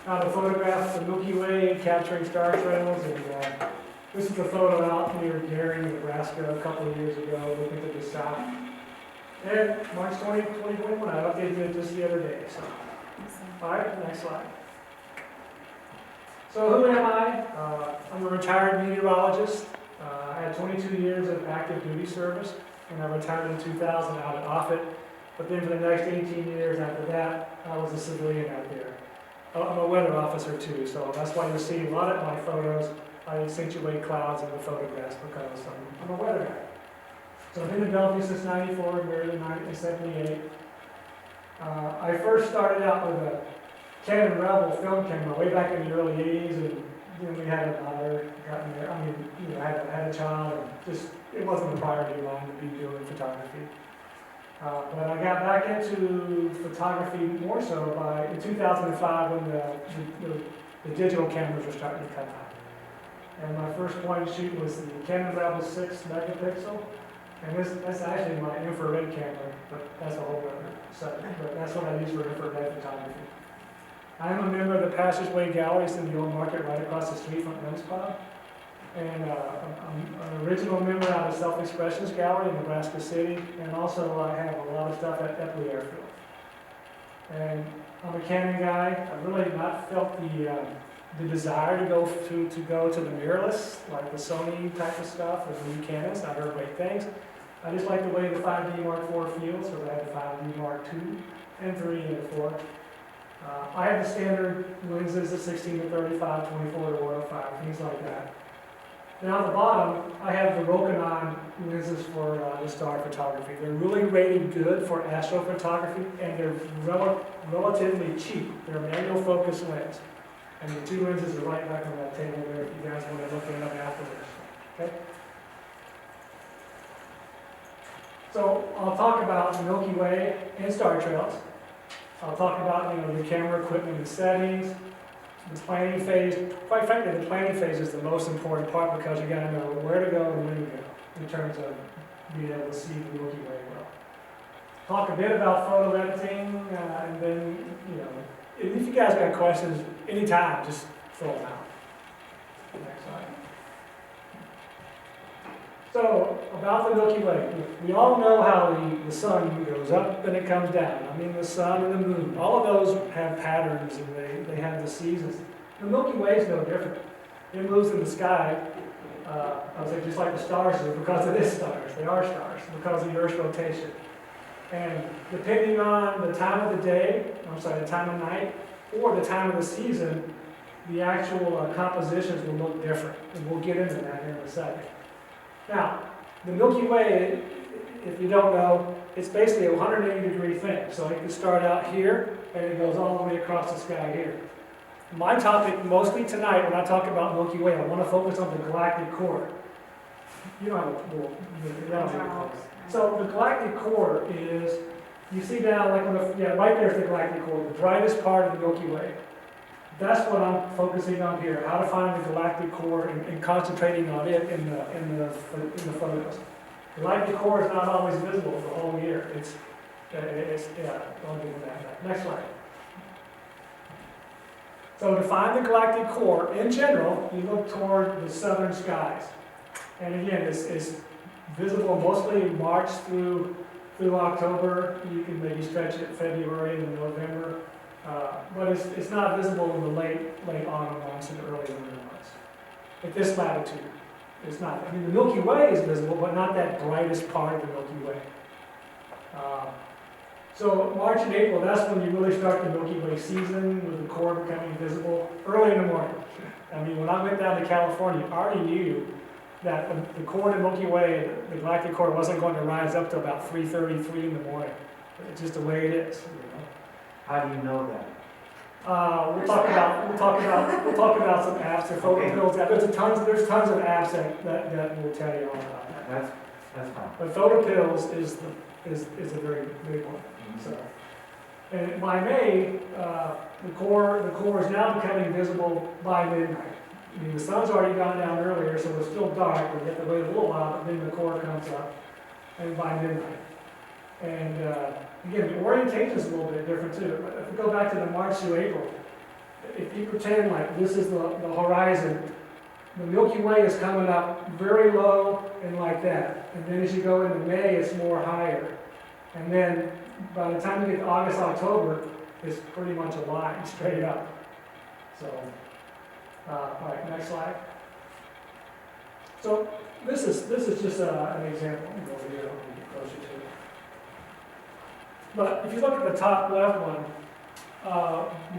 To photograph the Milky Way, capturing star trails, and this is a photo out near Gary, Nebraska, a couple of years ago, looking to the south. And March 20, 2021, I updated it just the other day. So, all right, next slide. So who am I? I'm a retired meteorologist. I had 22 years of active duty service, and I retired in 2000 out at Offutt. But then for the next 18 years after that, I was a civilian out there. I'm a weather officer too, so that's why you'll see a lot of my photos. I accentuate clouds in the photographs because I'm a weather guy. So I've been in Bellevue since '94, married in 1978. I first started out with a Canon Rebel film camera way back in the early '80s, and then we had a daughter, had a child, and just it wasn't a priority of mine to be doing photography. But I got back into photography more so in 2005 when the digital cameras were starting to come out. And my first point and shoot was the Canon Rebel 6 megapixel. And that's actually my infrared camera, but that's a whole other subject. But that's what I use for infrared photography. I am a member of the Passageway Galleries in the old market right across the street from Men's Club. And I'm an original member out of Self-Expressions Gallery in Nebraska City, and also I have a lot of stuff at Epley Airfield. And I'm a Canon guy. I've really not felt the desire to go to the mirrorless, like the Sony type of stuff, or the new Canons. I've heard great things. I just like the way the 5D Mark IV feels, so I had the 5D Mark II, and 3, and 4. I have the standard lenses of 16 to 35, 24 to 105, things like that. Now at the bottom, I have the Rokinon lenses for the star photography. They're really rated good for astrophotography, and they're relatively cheap. They're a manual focus lens. And the two lenses are right back on that table there if you guys want to look at them afterwards. Okay? So I'll talk about the Milky Way and star trails. I'll talk about the camera equipment and settings. The planning phase, quite frankly, the planning phase is the most important part because you got to know where to go and when to go in terms of being able to see the Milky Way well. Talk a bit about photo editing, and then, if you guys got questions anytime, just throw them out. Next slide. So, about the Milky Way. We all know how the sun goes up and it comes down. I mean, the sun and the moon, all of those have patterns and they have the seasons. The Milky Way is no different. It moves in the sky, I would say just like the stars do, because it is stars. They are stars, because of the Earth's rotation. And depending on the time of the day, the time of night, or the time of the season, the actual compositions will look different. And we'll get into that here in a second. Now, the Milky Way, if you don't know, it's basically a 180-degree thing. So it can start out here, and it goes all the way across the sky here. My topic, mostly tonight, when I talk about Milky Way, I want to focus on the galactic core. You don't have a little. So the galactic core is, you see down, right there's the galactic core, the brightest part of the Milky Way. That's what I'm focusing on here, how to find the galactic core and concentrating on it in the photos. The galactic core is not always visible the whole year. Don't do that. Next slide. So to find the galactic core, in general, you look toward the southern skies. And again, it's visible mostly March through October. You can maybe stretch it February and November. But it's not visible in the late autumn months and early winter months. At this latitude, it's not. I mean, the Milky Way is visible, but not that brightest part of the Milky Way. So March and April, that's when you really start the Milky Way season, with the core becoming visible early in the morning. I mean, when I went down to California, I already knew that the core of the Milky Way, the galactic core, wasn't going to rise up to about 3:33 in the morning. It's just the way it is. How do you know that? We'll talk about some apps. Or photo pills. There's tons of apps that will tell you all about that. That's fine. But photo pills is a very big one. So, and by May, the core is now becoming visible by midnight. I mean, the sun's already gone down earlier, so it's still dark. We have to wait a little while, but then the core comes up, and by midnight. And again, the orientation is a little bit different too. But if we go back to the March through April, if you pretend like this is the horizon, the Milky Way is coming up very low and like that. And then as you go into May, it's more higher. And then by the time you get to August, October, it's pretty much a line straight up. So, all right, next slide. So this is just an example. Let me go over here, I'll get closer to it. But if you look at the top left one,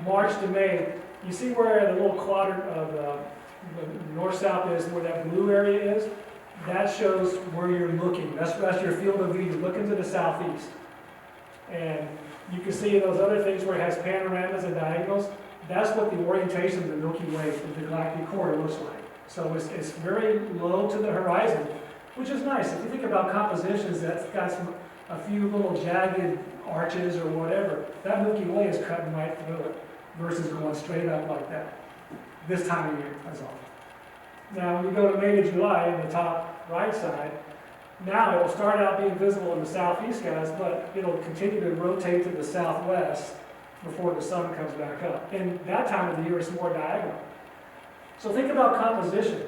March to May, you see where the little quadrant of the north-south is, where that blue area is? That shows where you're looking. That's your field of view. You're looking to the southeast. And you can see those other things where it has panoramas and diagonals. That's what the orientation of the Milky Way, the galactic core, looks like. So it's very low to the horizon, which is nice. If you think about compositions that's got a few little jagged arches or whatever, that Milky Way is cutting right through it versus going straight up like that. This time of year, that's all. Now, when you go to May to July in the top right side, now it'll start out being visible in the southeast skies, but it'll continue to rotate to the southwest before the sun comes back up. And that time of the year it's more diagonal. So think about composition.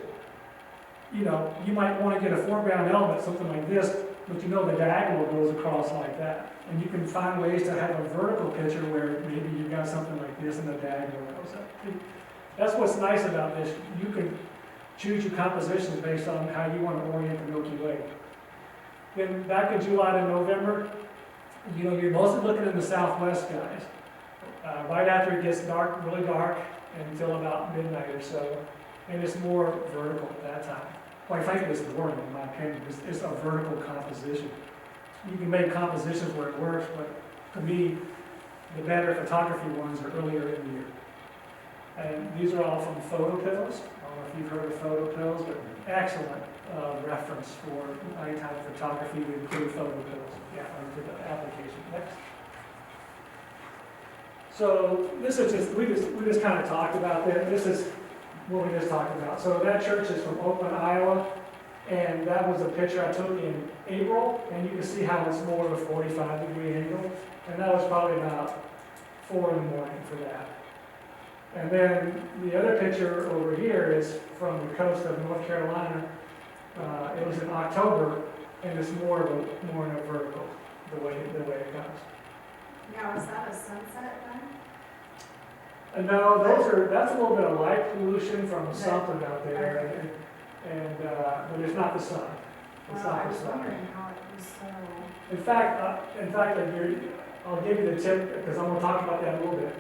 You know, you might want to get a foreground element, something like this, but you know the diagonal goes across like that. And you can find ways to have a vertical picture where maybe you've got something like this and the diagonal goes up. That's what's nice about this. You can choose your compositions based on how you want to orient the Milky Way. Then back in July to November, you know, you're mostly looking in the southwest skies. Right after it gets dark, really dark, until about midnight or so, and it's more vertical at that time. Quite frankly, it's boring in my opinion. It's a vertical composition. You can make compositions where it works, but to me, the better photography ones are earlier in the year. And these are all from photo pills. I don't know if you've heard of photo pills, but excellent reference for nighttime photography to include photo pills. Yeah, into the application. Next. So this is just, we just kind of talked about that. This is what we just talked about. So that church is from Oakland, Iowa, and that was a picture I took in April, and you can see how it's more of a 45-degree angle, and that was probably about 4 in the morning for that. And then the other picture over here is from the coast of North Carolina. It was in October, and it's more in a vertical, the way it comes. Now, is that a sunset then? No, that's a little bit of light pollution from something out there, but it's not the sun. It's Well, not I the was sun. wondering how it was so. In fact, I'll give you the tip because I'm going to talk about that a little bit.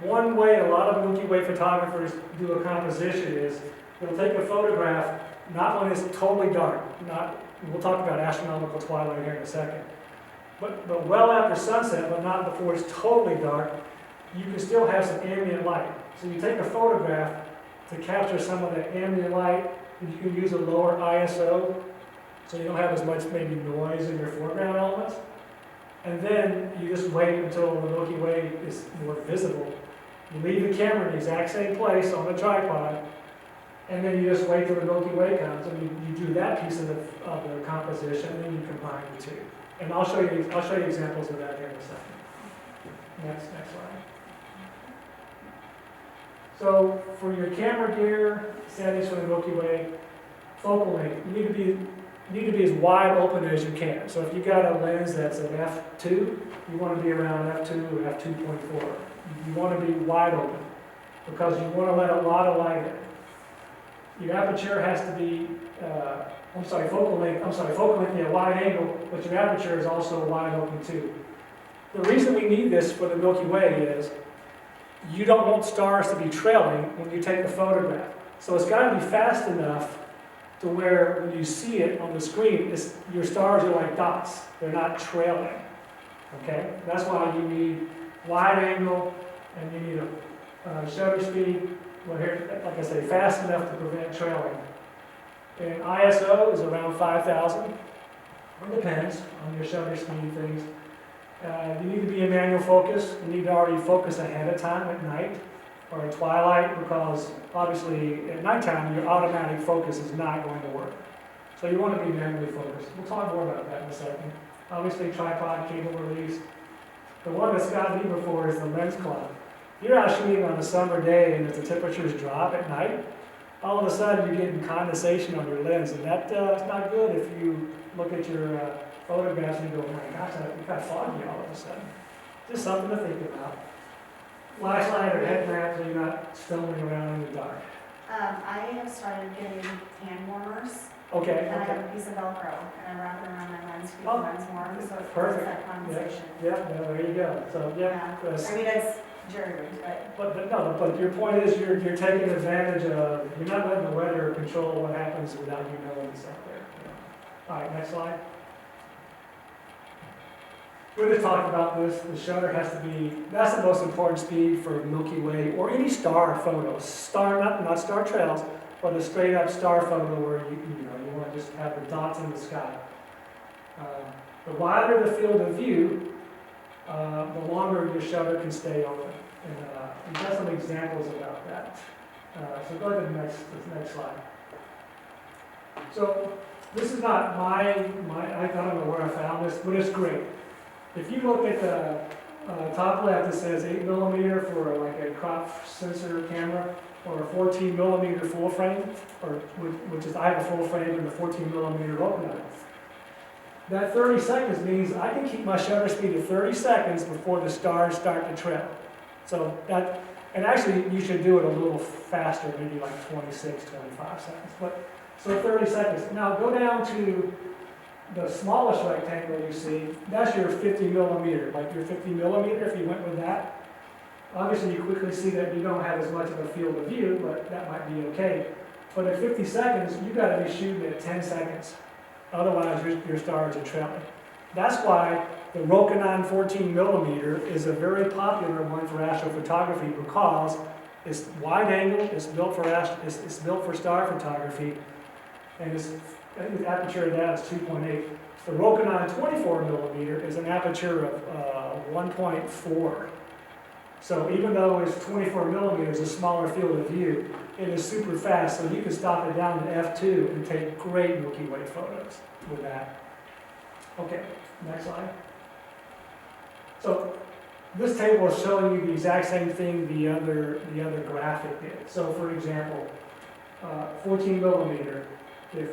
One way a lot of Milky Way photographers do a composition is they'll take a photograph not when it's totally dark. We'll talk about Astronomical Twilight here in a second. But well after sunset, but not before it's totally dark, you can still have some ambient light. So you take a photograph to capture some of that ambient light, and you can use a lower ISO, so you don't have as much maybe noise in your foreground elements. And then you just wait until the Milky Way is more visible. You leave the camera in the exact same place on the tripod, and then you just wait till the Milky Way comes, and you do that piece of the composition, and then you combine the two. And I'll show you examples of that here in a second. Next slide. So for your camera gear settings for the Milky Way, focal length, you need to be as wide open as you can. So if you got a lens that's an f2, you want to be around f2 or f2.4. You want to be wide open because you want to let a lot of light in. Your aperture has to be, focal length, yeah, wide angle, but your aperture is also wide open too. The reason we need this for the Milky Way is you don't want stars to be trailing when you take a photograph. So it's got to be fast enough to where when you see it on the screen, your stars are like dots. They're not trailing. Okay? That's why you need wide angle and you need a shutter speed. Well, here, like I say, fast enough to prevent trailing. And ISO is around 5,000. It depends on your shutter speed things. You need to be in manual focus. You need to already focus ahead of time at night or at twilight because obviously at nighttime your automatic focus is not going to work. So you want to be manually focused. We'll talk more about that in a second. Obviously tripod, cable release. The one that Scott Lieber for is the lens clock. You're out shooting on a summer day and as the temperatures drop at night, all of a sudden you're getting condensation on your lens, and that's not good if you look at your photographs and you go, oh my gosh, it got foggy all of a sudden. Just something to think about. Flashlight or headlamp so you're not stumbling around in the dark. I have started getting hand warmers, Okay, and I okay. have a piece of Velcro, and I wrap it around my lens to keep the Oh, lens warm, so it perfect. prevents that condensation. Yeah, there you go. So, yeah. I mean, it's jury, But your point is you're taking advantage of, you're not letting the weather control what happens without you knowing it's out there. All right, next slide. We just talked about this, the shutter has to be, that's the most important speed for Milky Way or any star photos. Star, not star trails, but a straight up star photo where you want to just have the dots in the sky. The wider the field of view, the longer your shutter can stay open. And we've got some examples about that. So go to the next slide. So this is not I don't know where I found this, but it's great. If you look at the top left, it says 8mm for like a crop sensor camera, or a 14mm full frame, which is I have a full frame and a 14mm open eye. That 30 seconds means I can keep my shutter speed at 30 seconds before the stars start to trail. So that, and actually you should do it a little faster, maybe like 26, 25 seconds. But so 30 seconds. Now go down to the smallest rectangle you see, that's your 50mm, like your 50mm, if you went with that. Obviously you quickly see that you don't have as much of a field of view, but that might be okay. But at 50 seconds, you've got to be shooting at 10 seconds. Otherwise your stars are trailing. That's why the Rokinon 14mm is a very popular one for astrophotography because it's wide angle, it's built for star photography, and I think the aperture of that is 2.8. The Rokinon 24mm is an aperture of 1.4. So even though it's 24mm, a smaller field of view, it is super fast, so you can stop it down to f2 and take great Milky Way photos with that. Okay, next slide. So this table is showing you the exact same thing the other graphic did. So for example, 14mm. If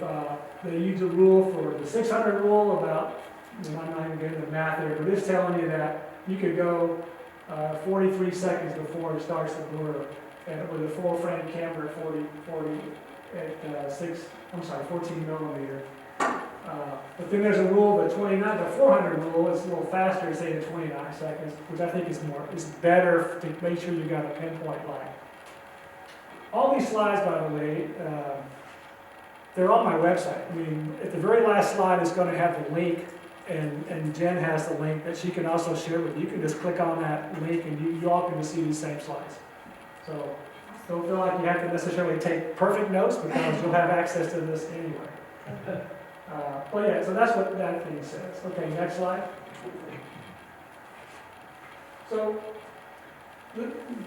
they use a rule for the 600 rule about, I'm not even getting the math there, but it's telling you that you could go 43 seconds before it starts to blur, and with a full frame camera at 14mm. But then there's a rule, the 400 rule is a little faster, say at 29 seconds, which I think is better to make sure you got a pinpoint line. All these slides, by the way, they're on my website. I mean, at the very last slide is going to have the link, and Jen has the link that she can also share with you. You can just click on that link and you all can see these same slides. So don't feel like you have to necessarily take perfect notes because you'll have access to this anyway. But yeah, so that's what that thing says. Okay, next slide. So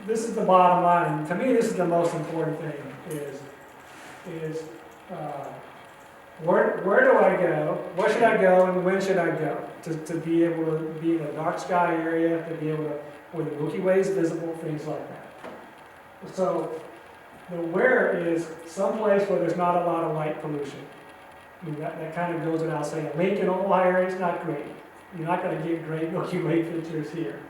this is the bottom line. To me, this is the most important thing is where do I go? Where should I go and when should I go to be able to be in a dark sky area, to be able to, where the Milky Way is visible, things like that. So the where is someplace where there's not a lot of light pollution. I mean, that kind of goes without saying. Lincoln, Ohio area is not great. You're not going to get great Milky Way pictures here.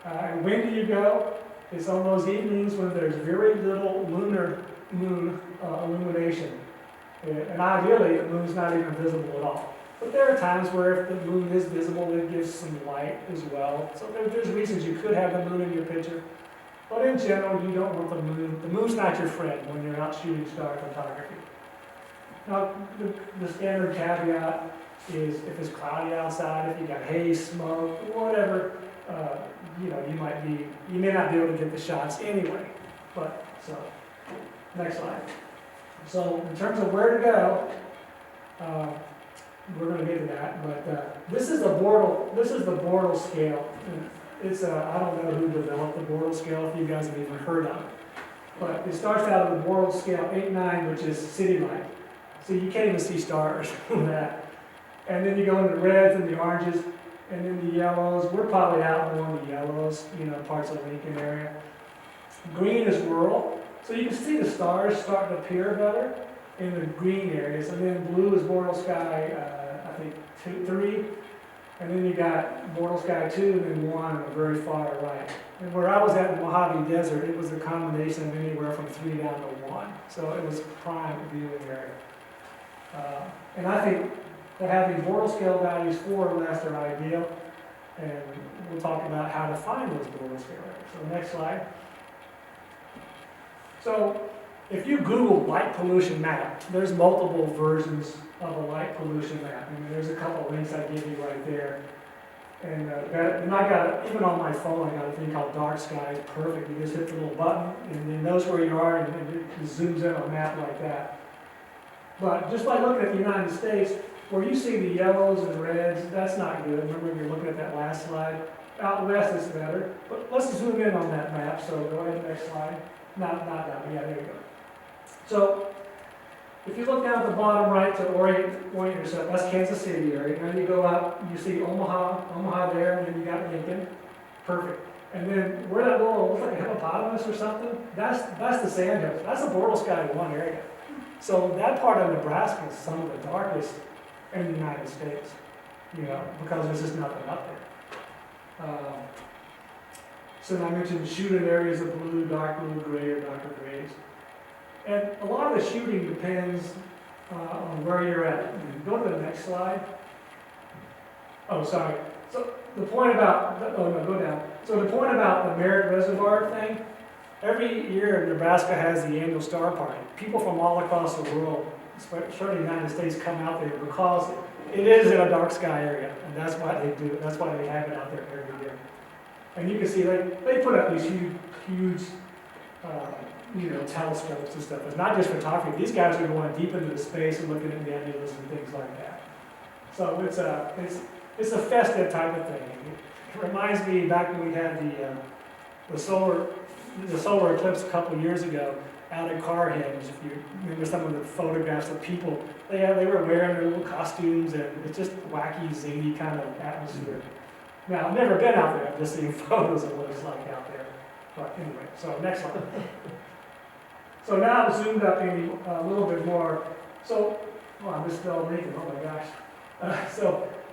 And when do you go? It's on those evenings when there's very little lunar moon illumination. And ideally, the moon's not even visible at all. But there are times where if the moon is visible, it gives some light as well. So there's reasons you could have the moon in your picture. But in general, you don't want the moon. The moon's not your friend when you're out shooting star photography. Now, the standard caveat is if it's cloudy outside, if you got haze, smoke, whatever, you may not be able to get the shots anyway. But, so, next slide. So, in terms of where to go, we're going to get to that, but this is the Bortle scale. It's I don't know who developed the Bortle scale, if you guys have even heard of it. But it starts out at the Bortle scale 8-9, which is city light. So you can't even see stars from that. And then you go into the reds and the oranges. And then the yellows, we're probably out more in the yellows, you know, parts of Lincoln area. Green is rural, so you can see the stars starting to appear better in the green areas. And then blue is Bortle Sky, I think 3. And then you got Bortle Sky 2 and then 1 on the very far right. And where I was at in the Mojave Desert, it was a combination of anywhere from 3 down to 1. So it was prime viewing area. And I think that having Bortle scale values 4 or less are ideal. And we'll talk about how to find those Bortle scale areas. So next slide. So if you Google light pollution map, there's multiple versions of a light pollution map. I mean, there's a couple links I give you right there. And I got, even on my phone, I got a thing called Dark Sky. It's perfect. You just hit the little button, and it knows where you are, and it zooms in on a map like that. But just by looking at the United States, where you see the yellows and reds, that's not good. Remember, you're looking at that last slide. Out west is better. But let's zoom in on that map. So go ahead, next slide. Not that, yeah, there you go. So if you look down at the bottom right to orient yourself, that's Kansas City area. And then you go up, you see Omaha there, and then you got Lincoln. Perfect. And then where that little, looks like a hippopotamus or something, that's the Sandhills. That's the Bortle Sky 1 area. So that part of Nebraska is some of the darkest in the United States, you know, because there's just nothing up there. So I mentioned shooting areas of blue, dark blue, gray, or darker grays. And a lot of the shooting depends on where you're at. Go to the next slide. Oh, sorry. So the point about, oh no, go down. So the point about the Merritt Reservoir thing, every year Nebraska has the annual Star Party. People from all across the world, especially the United States, come out there because it is in a dark sky area, and that's why they do it. That's why they have it out there every year. And you can see they put up these huge you know, telescopes and stuff. It's not just photography. These guys are going deep into the space and looking at nebulas and things like that. So it's a festive type of thing. It reminds me back when we had the solar eclipse a couple of years ago out at Carhenge. If you remember some of the photographs of people, they were wearing their little costumes, and it's just wacky, zany kind of atmosphere. Now, I've never been out there. I've just seen photos of what it's like out there. But anyway, so next slide. So now I've zoomed up in a little bit more. So, oh, I misspelled Lincoln, oh my gosh.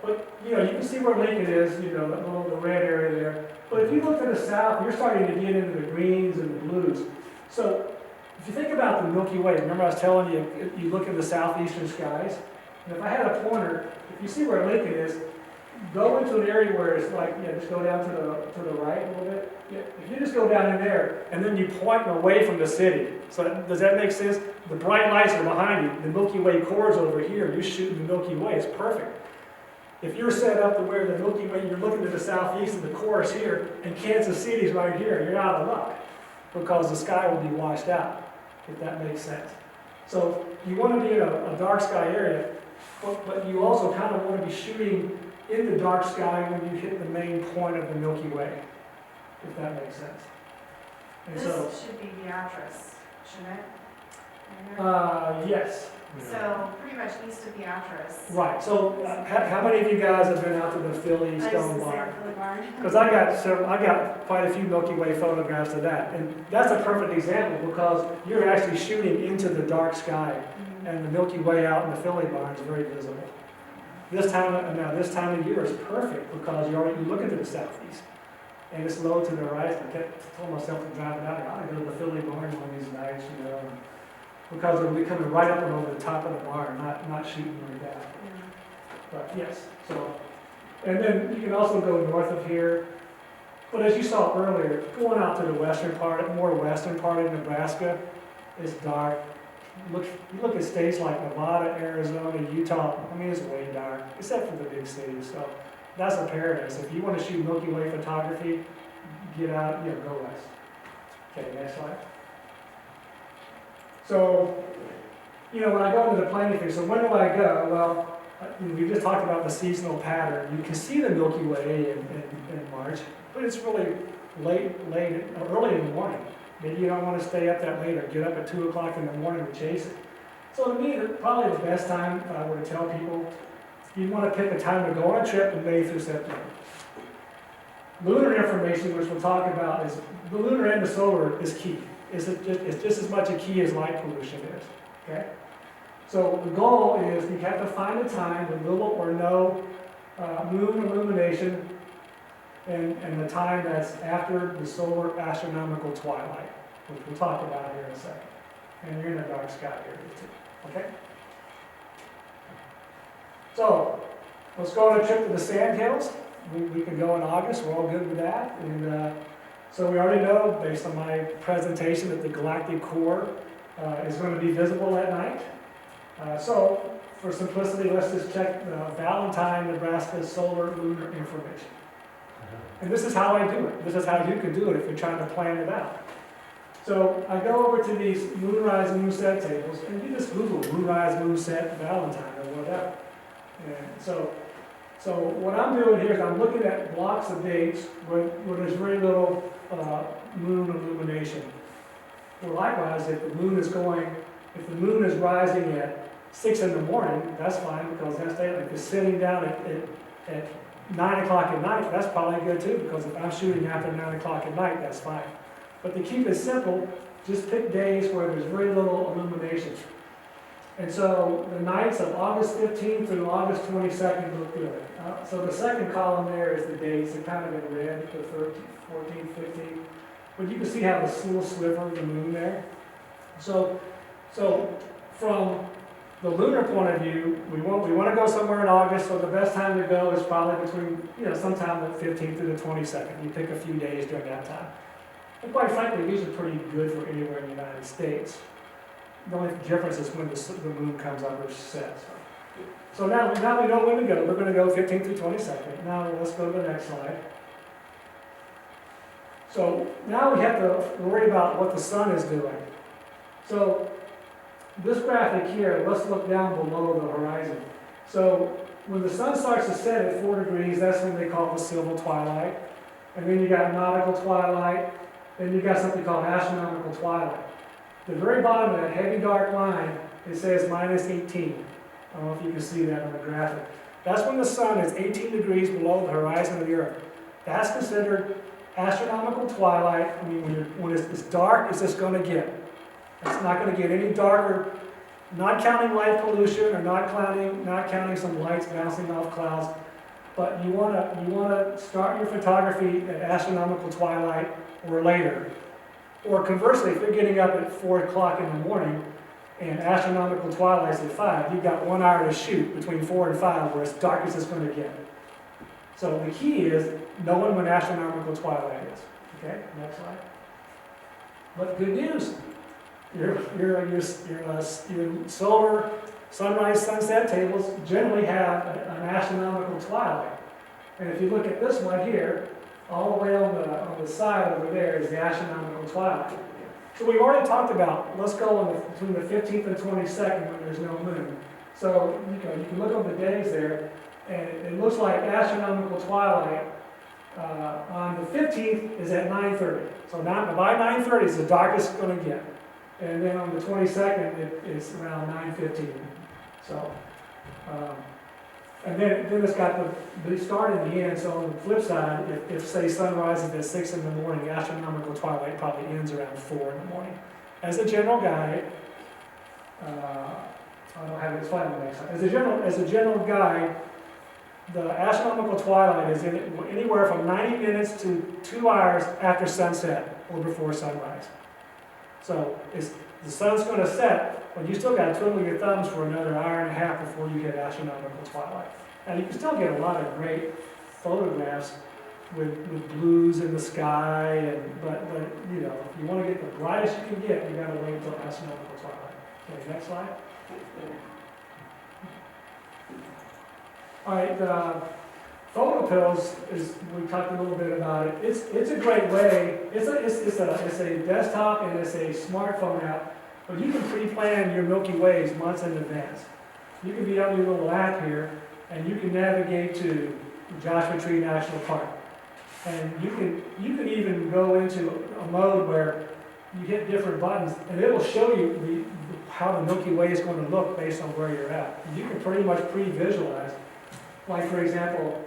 But you know, you can see where Lincoln is, you know, the red area there. But if you look to the south, you're starting to get into the greens and the blues. So if you think about the Milky Way, remember I was telling you, you look in the southeastern skies, and if I had a pointer, if you see where Lincoln is, go into an area where it's like, yeah, just go down to the right a little bit. Yeah, if you just go down in there, and then you point away from the city. So does that make sense? The bright lights are behind you. The Milky Way core is over here. You're shooting the Milky Way. It's perfect. If you're set up to where the Milky Way, you're looking to the southeast and the core is here, and Kansas City's right here, you're out of luck because the sky will be washed out, if that makes sense. So you want to be in a dark sky area, but you also kind of want to be shooting in the dark sky when you hit the main point of the Milky Way, if that makes sense. And This should be Beatrice, shouldn't it? Yes. So pretty much east of Beatrice. Right. So how many of you guys have been out to the Philly Stone Barn? Because I got quite a few Milky Way photographs of that, and that's a perfect example because you're actually shooting into the dark sky, and the Milky Way out in the Philly Barn is very visible. This time of year is perfect because you look into the southeast, and it's low to the right. I told myself to drive it out. I go to the Philly Barn one of these nights, you know, because it'll be coming right up and over the top of the barn, not shooting like that. But yes, so, and then you can also go north of here. But as you saw earlier, going out to the more western part of Nebraska, it's dark. You look at states like Nevada, Arizona, Utah, I mean, it's way dark, except for the big cities. So that's a paradise. If you want to shoot Milky Way photography, get out, go west. Okay, next slide. So, when I go into the planning phase, so when do I go? Well, we just talked about the seasonal pattern. You can see the Milky Way in March, but it's really early in the morning. Maybe you don't want to stay up that late or get up at 2 o'clock in the morning to chase it. So to me, probably the best time, if I were to tell people, you want to pick a time to go on a trip in May through September. Lunar information, which we'll talk about, is the lunar and the solar is key. It's just as much a key as light pollution is. Okay? So the goal is you have to find a time with little or no moon illumination and the time that's after the solar astronomical twilight, which we'll talk about here in a second. And you're in the dark sky area too. Okay? So let's go on a trip to the Sandhills. We can go in August. We're all good with that. And so we already know, based on my presentation, that the galactic core is going to be visible at night. So for simplicity, let's just check Valentine, Nebraska solar lunar information. And this is how I do it. This is how you can do it if you're trying to plan it out. So I go over to these moonrise moonset tables, and you just Google moonrise moonset Valentine or whatever. And so what I'm doing here is I'm looking at blocks of dates where there's very little moon illumination. Well, likewise, if the moon is rising at 6 in the morning, that's fine because that's daylight. If it's sitting down at 9 o'clock at night, that's probably good too, because if I'm shooting after 9 o'clock at night, that's fine. But to keep it simple, just pick days where there's very little illumination. And so the nights of August 15th through August 22nd look good. So the second column there is the dates, they're kind of in red, the 13th, 14th, 15th. But you can see how the little sliver of the moon there. So from the lunar point of view, we want to go somewhere in August, so the best time to go is probably between, sometime the 15th through the 22nd. You pick a few days during that time. And quite frankly, these are pretty good for anywhere in the United States. The only difference is when the moon comes up or sets. So now we know when to go. We're going to go 15th through 22nd. Now let's go to the next slide. So now we have to worry about what the sun is doing. So this graphic here, let's look down below the horizon. So when the sun starts to set at 4 degrees, that's when they call it the silver twilight. And then you got nautical twilight. Then you got something called astronomical twilight. The very bottom of that heavy dark line, it says minus 18. I don't know if you can see that on the graphic. That's when the sun is 18 degrees below the horizon of the earth. That's considered astronomical twilight. I mean, when it's as dark as it's going to get. It's not going to get any darker, not counting light pollution or not counting some lights bouncing off clouds. But you want to start your photography at astronomical twilight or later. Or conversely, if you're getting up at 4 o'clock in the morning and astronomical twilight's at 5, you've got 1 hour to shoot between 4 and 5 where it's dark as it's going to get. So the key is knowing when astronomical twilight is. Okay, next slide. But good news, your solar sunrise sunset tables generally have an astronomical twilight. And if you look at this one here, all the way on the side over there is the astronomical twilight. So we've already talked about, let's go between the 15th and 22nd when there's no moon. So you can look on the days there, and it looks like astronomical twilight on the 15th is at 9:30. So by 9:30 is the darkest it's going to get. And then on the 22nd, it's around 9:15. So, and then it's got the start and the end. So on the flip side, if say sun rises at 6 in the morning, astronomical twilight probably ends around 4 in the morning. As a general guide, I don't have it slide on the next slide. As a general guide, the astronomical twilight is anywhere from 90 minutes to 2 hours after sunset or before sunrise. So the sun's going to set, but you still got to twiddle your thumbs for another hour and a half before you get astronomical twilight. And you can still get a lot of great photographs with blues in the sky, but if you want to get the brightest you can get, you got to wait until astronomical twilight. Okay, next slide. All right, photo pills we talked a little bit about it. It's a great way. It's a desktop and it's a smartphone app, but you can pre-plan your Milky Ways months in advance. You can be on your little app here, and you can navigate to Joshua Tree National Park, and you can even go into a mode where you hit different buttons, and it'll show you how the Milky Way is going to look based on where you're at. And you can pretty much pre-visualize Like for example,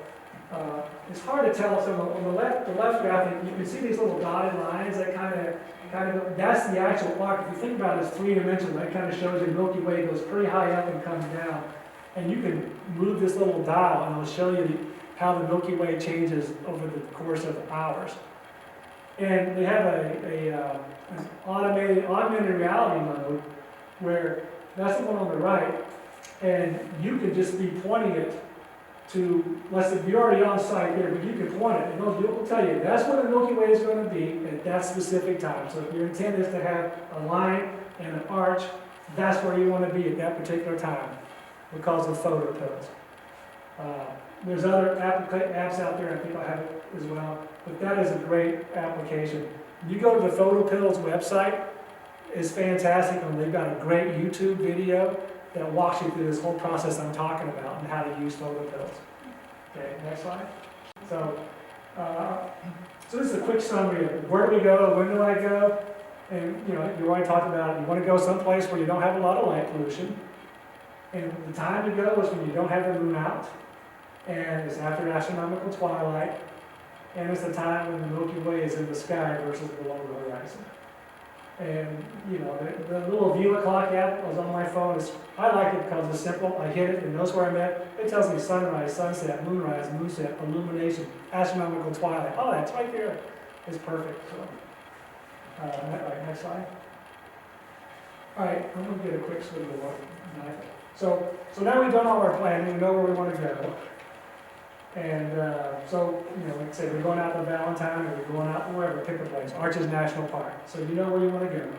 it's hard to tell, so on the left graphic, you can see these little dotted lines that kind of, that's the actual arc. If you think about it as three-dimensional, that kind of shows you Milky Way goes pretty high up and comes down. And you can move this little dial and it'll show you how the Milky Way changes over the course of hours. And they have an augmented reality mode where that's the one on the right, and you can just be pointing it to, let's say you're already on site there, but you can point it, and it'll tell you that's where the Milky Way is going to be at that specific time. So if your intent is to have a line and an arch, that's where you want to be at that particular time because of photo pills. There's other apps out there, I think I have it as well, but that is a great application. You go to the Photo Pills website, it's fantastic, and they've got a great YouTube video that walks you through this whole process I'm talking about and how to use photo pills. Okay, next slide. So this is a quick summary of where do we go, when do I go, and you already talked about it. You want to go someplace where you don't have a lot of light pollution, and the time to go is when you don't have the moon out, and it's after astronomical twilight, and it's the time when the Milky Way is in the sky versus below the horizon. And the little view clock app was on my phone. I like it because it's simple. I hit it, it knows where I'm at. It tells me sunrise, sunset, moonrise, moonset, illumination, astronomical twilight. Oh, that's right there. It's perfect. So, next slide. All right, I'm going to get a quick swig of water. So now we've done all our planning. We know where we want to go. And like I said, we're going out to Valentine, or we're going out wherever, pick a place. Arches National Park. So you know where you want to go.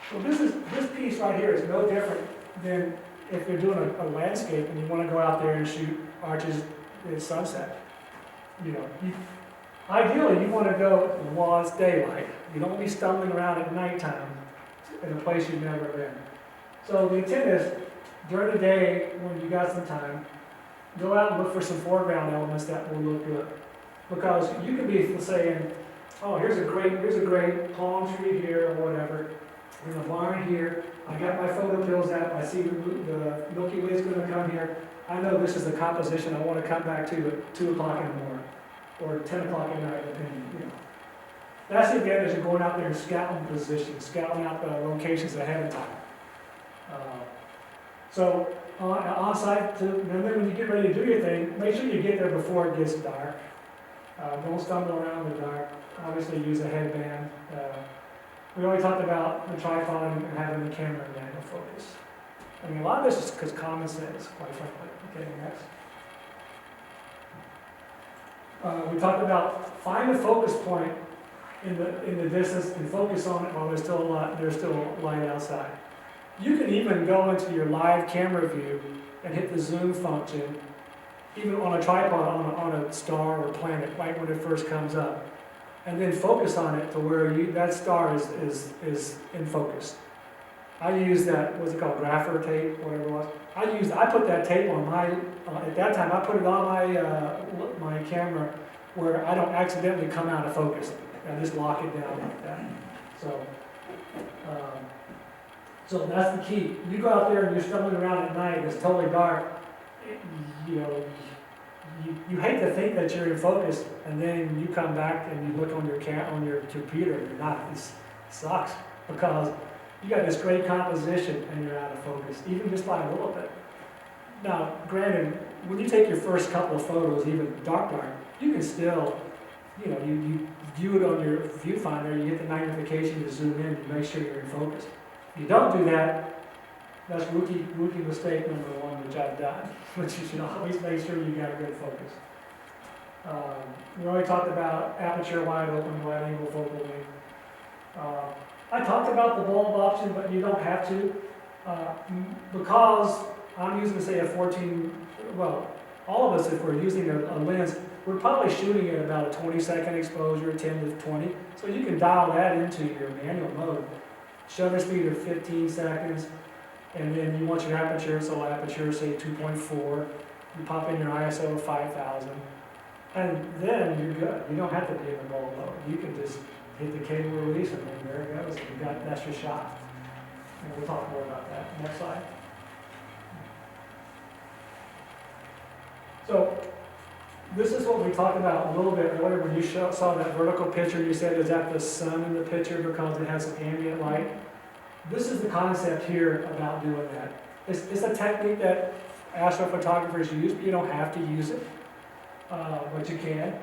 So this piece right here is no different than if you're doing a landscape and you want to go out there and shoot arches at sunset. Ideally, you want to go while it's daylight. You don't want to be stumbling around at nighttime in a place you've never been. So the intent is, during the day, when you got some time, go out and look for some foreground elements that will look good. Because you could be saying, oh, here's a great palm tree here or whatever. There's a barn here. I got my photo pills out. I see the Milky Way is going to come here. I know this is the composition I want to come back to at 2 o'clock in the morning or 10 o'clock at night, depending. That's the advantage of going out there and scouting positions, scouting out the locations ahead of time. So on site, and then when you get ready to do your thing, make sure you get there before it gets dark. Don't stumble around in the dark. Obviously use a headband. We already talked about the tripod and having the camera in angle focus. I mean, a lot of this is because common sense, quite frankly. Okay, next. We talked about find a focus point in the distance and focus on it while there's still light outside. You can even go into your live camera view and hit the zoom function, even on a tripod on a star or planet, right when it first comes up, and then focus on it to where that star is in focus. I use that, what's it called, grapher tape, whatever it was. I put that tape on at that time, I put it on my camera where I don't accidentally come out of focus. I just lock it down like that. So that's the key. You go out there and you're stumbling around at night, it's totally dark. You hate to think that you're in focus, and then you come back and you look on your computer and you're not. It sucks because you got this great composition and you're out of focus, even just by a little bit. Now, granted, when you take your first couple of photos, even dark, you can still, you view it on your viewfinder, you hit the magnification to zoom in to make sure you're in focus. If you don't do that, that's rookie mistake number one, which I've done, which you should always make sure you got a good focus. We already talked about aperture wide open, wide angle focal length. I talked about the bulb option, but you don't have to, because I'm using, say, a 14, well, all of us, if we're using a lens, we're probably shooting at about a 20-second exposure, 10 to 20, so you can dial that into your manual mode. Shutter speed of 15 seconds, and then you want your aperture, so aperture, say 2.4, you pop in your ISO of 5,000, and then you're good. You don't have to be in the bulb mode. You can just hit the cable release, and then there it goes. That's your shot. And we'll talk more about that. Next slide. So this is what we talked about a little bit earlier when you saw that vertical picture. You said, is that the sun in the picture because it has some ambient light? This is the concept here about doing that. It's a technique that astrophotographers use, but you don't have to use it, but you can.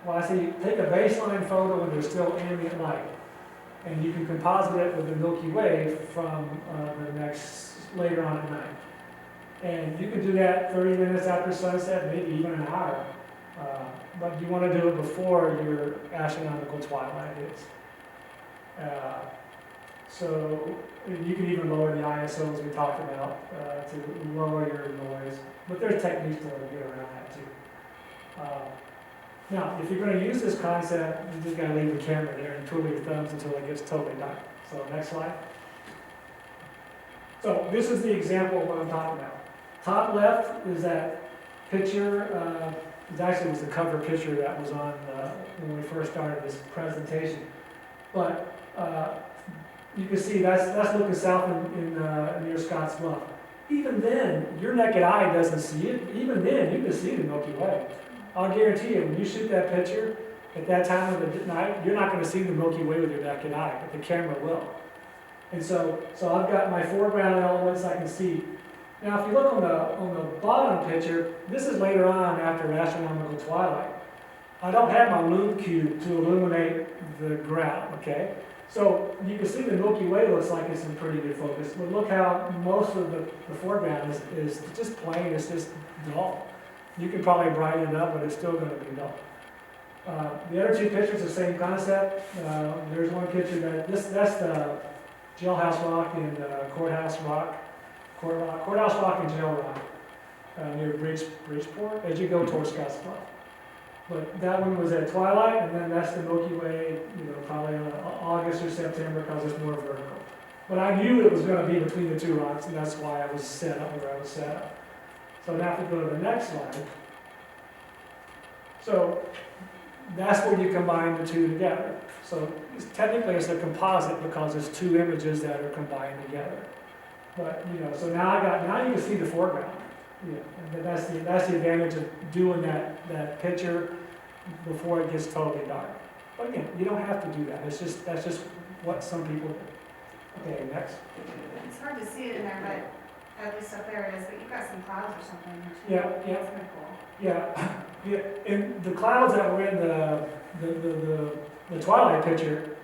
Well, I say take a baseline photo when there's still ambient light, and you can composite it with the Milky Way from later on at night. And you can do that 30 minutes after sunset, maybe even an hour. But you want to do it before your astronomical twilight is. So you can even lower the ISO as we talked about to lower your noise. But there's techniques to get around that too. Now, if you're going to use this concept, you just got to leave the camera there and twiddle your thumbs until it gets totally dark. So next slide. So this is the example of what I'm talking about. Top left is that picture. It actually was the cover picture that was on when we first started this presentation. But you can see that's looking south in near Scotts Bluff. Even then, your naked eye doesn't see it. Even then, you can see the Milky Way. I'll guarantee you, when you shoot that picture at that time of the night, you're not going to see the Milky Way with your naked eye, but the camera will. And so I've got my foreground elements I can see. Now, if you look on the bottom picture, this is later on after astronomical twilight. I don't have my lume cube to illuminate the ground, okay? So you can see the Milky Way looks like it's in pretty good focus, but look how most of the foreground is just plain, it's just dull. You can probably brighten it up, but it's still going to be dull. The other two pictures, the same concept. There's one picture that's the Jailhouse Rock and Courthouse Rock and Jail Rock near Bridgeport as you go towards Scotts Bluff. But that one was at twilight, and then that's the Milky Way, probably in August or September because it's more vertical. But I knew it was going to be between the two rocks, and that's why I was set up where I was set up. So now if we go to the next slide. So that's where you combine the two together. So technically it's a composite because it's two images that are combined together. But so now you can see the foreground. And that's the advantage of doing that picture before it gets totally dark. But again, you don't have to do that. That's just what some people do. Okay, next. It's hard to see it in there, but at least up there it is, but you've got some clouds or something. Yeah. That's pretty cool. Yeah. And the clouds that were in the twilight picture,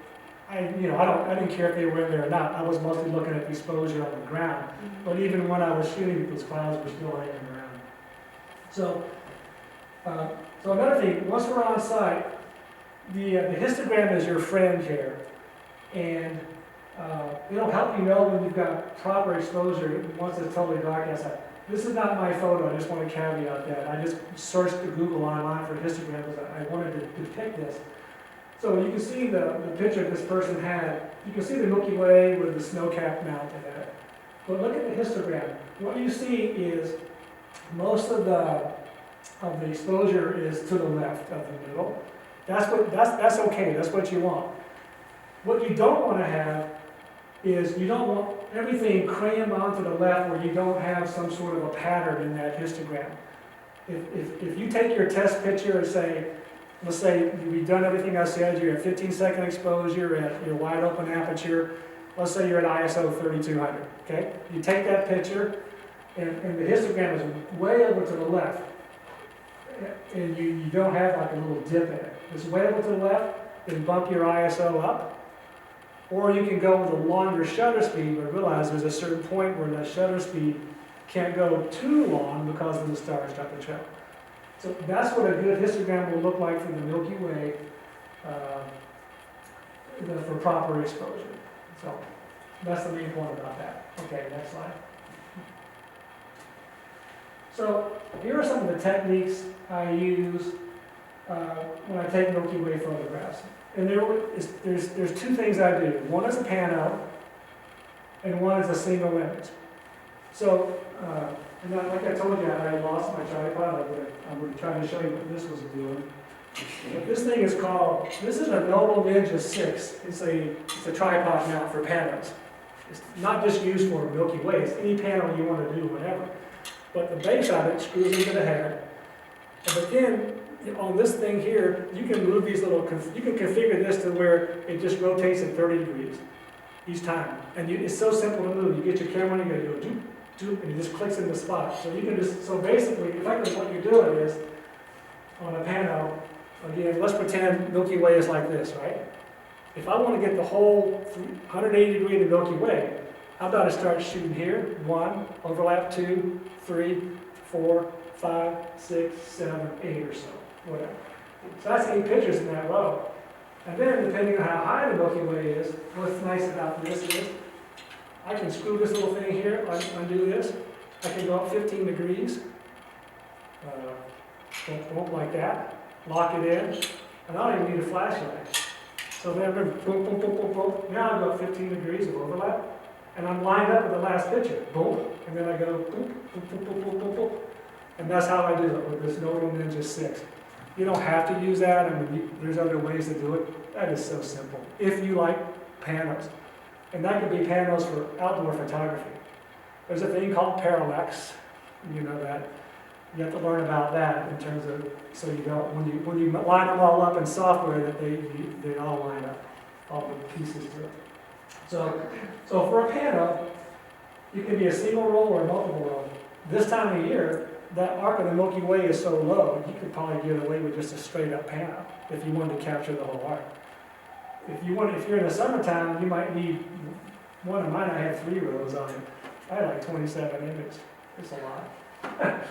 I didn't care if they were in there or not. I was mostly looking at the exposure on the ground. Mm-hmm. But even when I was shooting, those clouds were still hanging around. So another thing, once we're on site, the histogram is your friend here, and it'll help you know when you've got proper exposure once it's totally dark outside. This is not my photo. I just want to caveat that. I just searched the Google online for histograms. I wanted to depict this. So you can see the picture this person had. You can see the Milky Way with the snow-capped mountain in it. But look at the histogram. What you see is most of the exposure is to the left of the middle. That's okay. That's what you want. What you don't want to have is you don't want everything crammed onto the left where you don't have some sort of a pattern in that histogram. If you take your test picture and say, let's say you've done everything I said, you're at 15-second exposure, at your wide open aperture, let's say you're at ISO 3200, okay? You take that picture, and the histogram is way over to the left, and you don't have like a little dip in it. It's way over to the left, then bump your ISO up, or you can go with a longer shutter speed, but realize there's a certain point where that shutter speed can't go too long because of the stars start to travel. So that's what a good histogram will look like for the Milky Way for proper exposure. So that's the main point about that. Okay, next slide. So here are some of the techniques I use when I take Milky Way photographs. And there's two things I do. One is a pano, and one is a single image. So, and like I told you, I lost my tripod. I'm going to try to show you what this was doing. But this thing is called, this is a Noble Ninja 6. It's a tripod mount for panos. It's not just used for Milky Way. It's any panel you want to do, whatever. But the base of it screws into the head, But then, on this thing here, you can move these little, you can configure this to where it just rotates at 30 degrees each time. And it's so simple to move. You get your camera and you go doop, doop, and it just clicks in the spot. So you can just, so basically, effectively what you're doing is, on a panel, again, let's pretend Milky Way is like this, right? If I want to get the whole 180 degree of the Milky Way, I've got to start shooting here. 1, overlap 2, 3, 4, 5, 6, 7, 8 or so, whatever. So that's 8 pictures in that row. And then, depending on how high the Milky Way is, what's nice about this is, I can screw this little thing here, undo this. I can go up 15 degrees, like that, lock it in, and I don't even need a flashlight. So then, boom, boom, boom, boom, boom. Now I've got 15 degrees of overlap, and I'm lined up with the last picture, boom, and then I go boom, boom, boom, boom, boom, boom, boom. And that's how I do it with this Nodal Ninja 6. You don't have to use that. I mean, there's other ways to do it. That is so simple. If you like panos. And that could be panos for outdoor photography. There's a thing called Parallax. You know that. You have to learn about that in terms of, so you don't, when you line them all up in software, that they all line up, all the pieces to it. So for a pano, you can be a single roll or a multiple roll. This time of year, that arc of the Milky Way is so low, you could probably get away with just a straight up pano if you wanted to capture the whole arc. If you're in the summertime, you might need, one of mine I had 3 rows on it. I had like 27 images. It's a lot.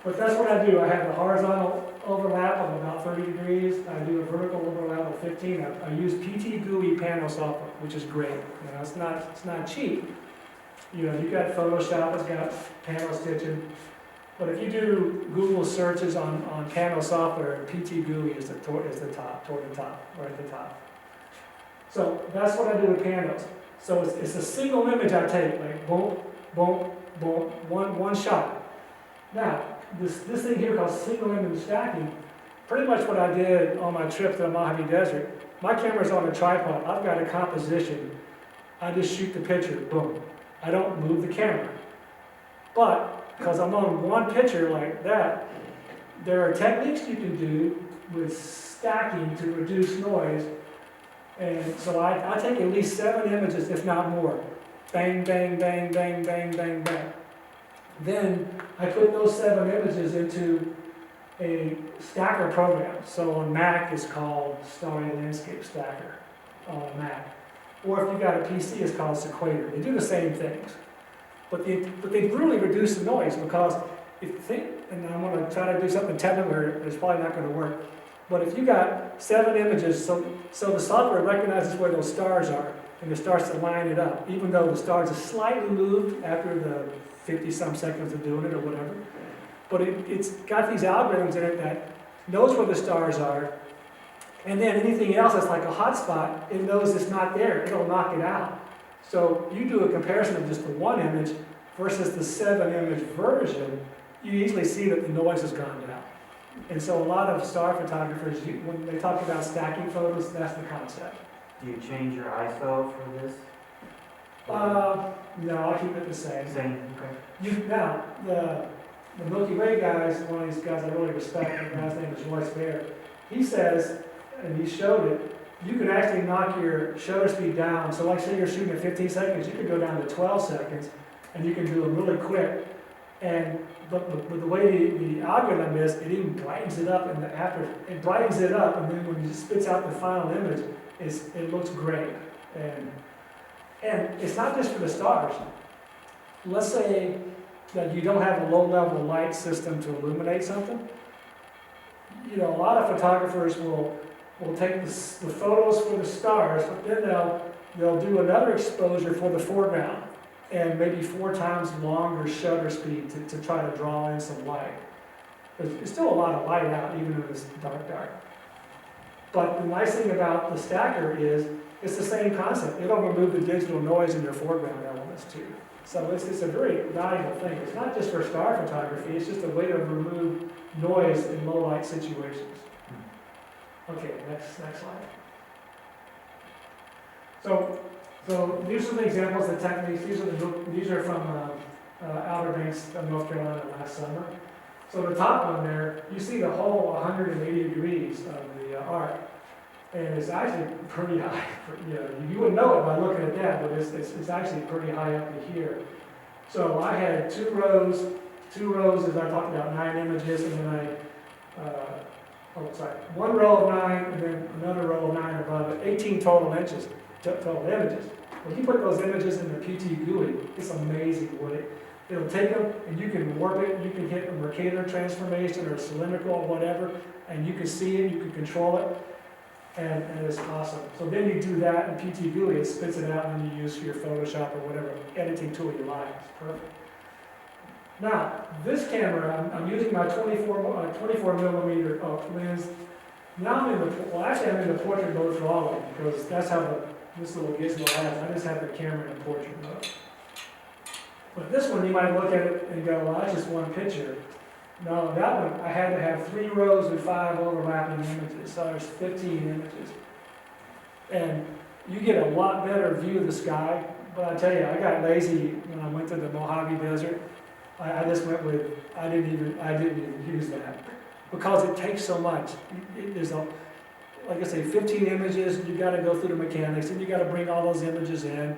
But that's what I do. I have a horizontal overlap of about 30 degrees. I do a vertical overlap of 15. I use PT GUI panel software, which is great. You know, it's not cheap. You know, you've got Photoshop, it's got panel stitching. But if you do Google searches on panel software, PT GUI is toward the top, right at the top. So that's what I do with panels. So it's a single image I take, like boom, boom, boom, one shot. Now, this thing here called single image stacking, pretty much what I did on my trip to the Mojave Desert. My camera's on a tripod. I've got a composition. I just shoot the picture, boom. I don't move the camera. But, because I'm on one picture like that, there are techniques you can do with stacking to reduce noise. And so I take at least 7 images, if not more. Bang, bang, bang, bang, bang, bang, bang. Then I put those 7 images into a stacker program. So on Mac, it's called Starry Landscape Stacker on Mac. Or if you've got a PC, it's called Sequator. They do the same things. But they really reduce the noise because if you think, and I'm going to try to do something technical here, it's probably not going to work. But if you got 7 images, so the software recognizes where those stars are, and it starts to line it up, even though the stars are slightly moved after the 50-some seconds of doing it or whatever. But it's got these algorithms in it that knows where the stars are, and then anything else that's like a hot spot, it knows it's not there, it'll knock it out. So you do a comparison of just the 1 image versus the 7 image version, you easily see that the noise has gone down. And so a lot of star photographers, when they talk about stacking photos, that's the concept. Do you change your ISO for this? No, I'll keep it the same. Same, okay. Now, the Milky Way guys, one of these guys I really respect, the guy's name is Royce Baer, he says, and he showed it, you can actually knock your shutter speed down. So like say you're shooting at 15 seconds, you could go down to 12 seconds, and you can do them really quick. But the way the algorithm is, it even brightens it up, and it brightens it up, and then when it spits out the final image, it looks great. And it's not just for the stars. Let's say that you don't have a low-level light system to illuminate something. You know, a lot of photographers will take the photos for the stars, but then they'll do another exposure for the foreground, and maybe 4 times longer shutter speed to try to draw in some light. There's still a lot of light out, even in this dark. But the nice thing about the stacker is it's the same concept. It'll remove the digital noise in your foreground elements too. So it's a very valuable thing. It's not just for star photography, it's just a way to remove noise in low light situations. Okay, next slide. So these are the examples of techniques. These are from Outer Banks of North Carolina last summer. So the top one there, you see the whole 180 degrees of the arc. And it's actually pretty high. You wouldn't know it by looking at that, but it's actually pretty high up to here. So I had two rows as I talked about, 9 images, and then one row of 9, and then another row of 9 above it, 18 total images. When you put those images in the PT GUI, it's amazing what it'll take them, and you can warp it, you can hit a Mercator transformation or cylindrical or whatever, and you can see it, you can control it, and it's awesome. So then you do that in PT GUI, it spits it out, and then you use your Photoshop or whatever editing tool you like. It's perfect. Now, this camera, I'm using my 24 millimeter lens. Now I'm in the portrait mode for all of them, because that's how this little gizmo has. I just have the camera in portrait mode. But this one, you might look at it and go, well, that's just one picture. No, that one, I had to have 3 rows with 5 overlapping images, so there's 15 images. And you get a lot better view of the sky, but I tell you, I got lazy when I went to the Mojave Desert. I just went with, I didn't even use that, because it takes so much. There's like I say, 15 images, you gotta go through the mechanics, and you gotta bring all those images in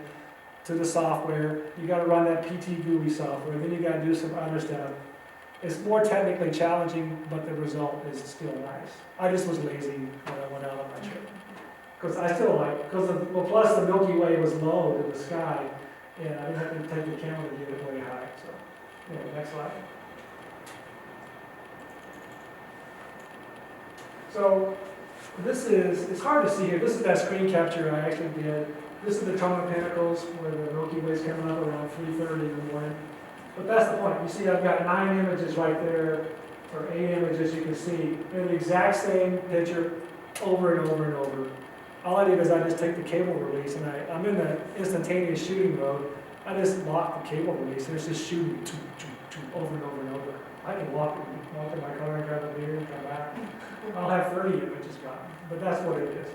to the software. You gotta run that PT GUI software, then you gotta do some other stuff. It's more technically challenging, but the result is still nice. I just was lazy when I went out on my trip. Because I still plus the Milky Way was low to the sky, and I didn't have to take the camera to get it way high, so. Yeah, next slide. So it's hard to see here. This is that screen capture I actually did. This is the Tono Pinnacles where the Milky Way is coming up around 3:30 in the morning. But that's the point. You see I've got 9 images right there, or 8 images you can see. They're the exact same picture over and over and over. All I did is I just take the cable release, and I'm in the instantaneous shooting mode. I just lock the cable release, and it's just shooting over and over and over. I can walk in my car and grab a beer and come back. I'll have 30 images gone, but that's what it is.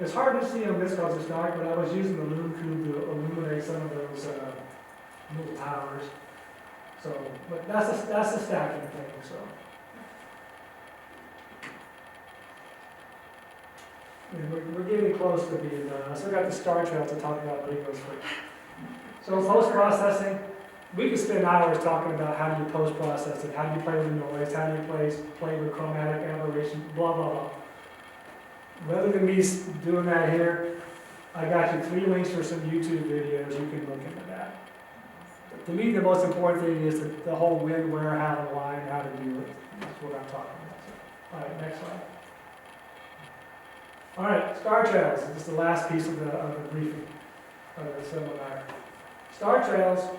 It's hard to see on this because it's dark, but I was using the Lume Cube to illuminate some of those little towers. So, but that's a stacking thing. So, and we're getting close to being done. I still got the star trail to talk about, but it goes quick. So post-processing, we could spend hours talking about how do you post-process it, how do you play with the noise, how do you play with chromatic aberration, blah, blah, blah. Rather than me doing that here, I got you 3 links for some YouTube videos. You can look into that. But to me, the most important thing is the whole when, where, how, and why, and how to do it. That's what I'm talking about. So, all right, next slide. All right, star trails. This is the last piece of the briefing, of the seminar. Star trails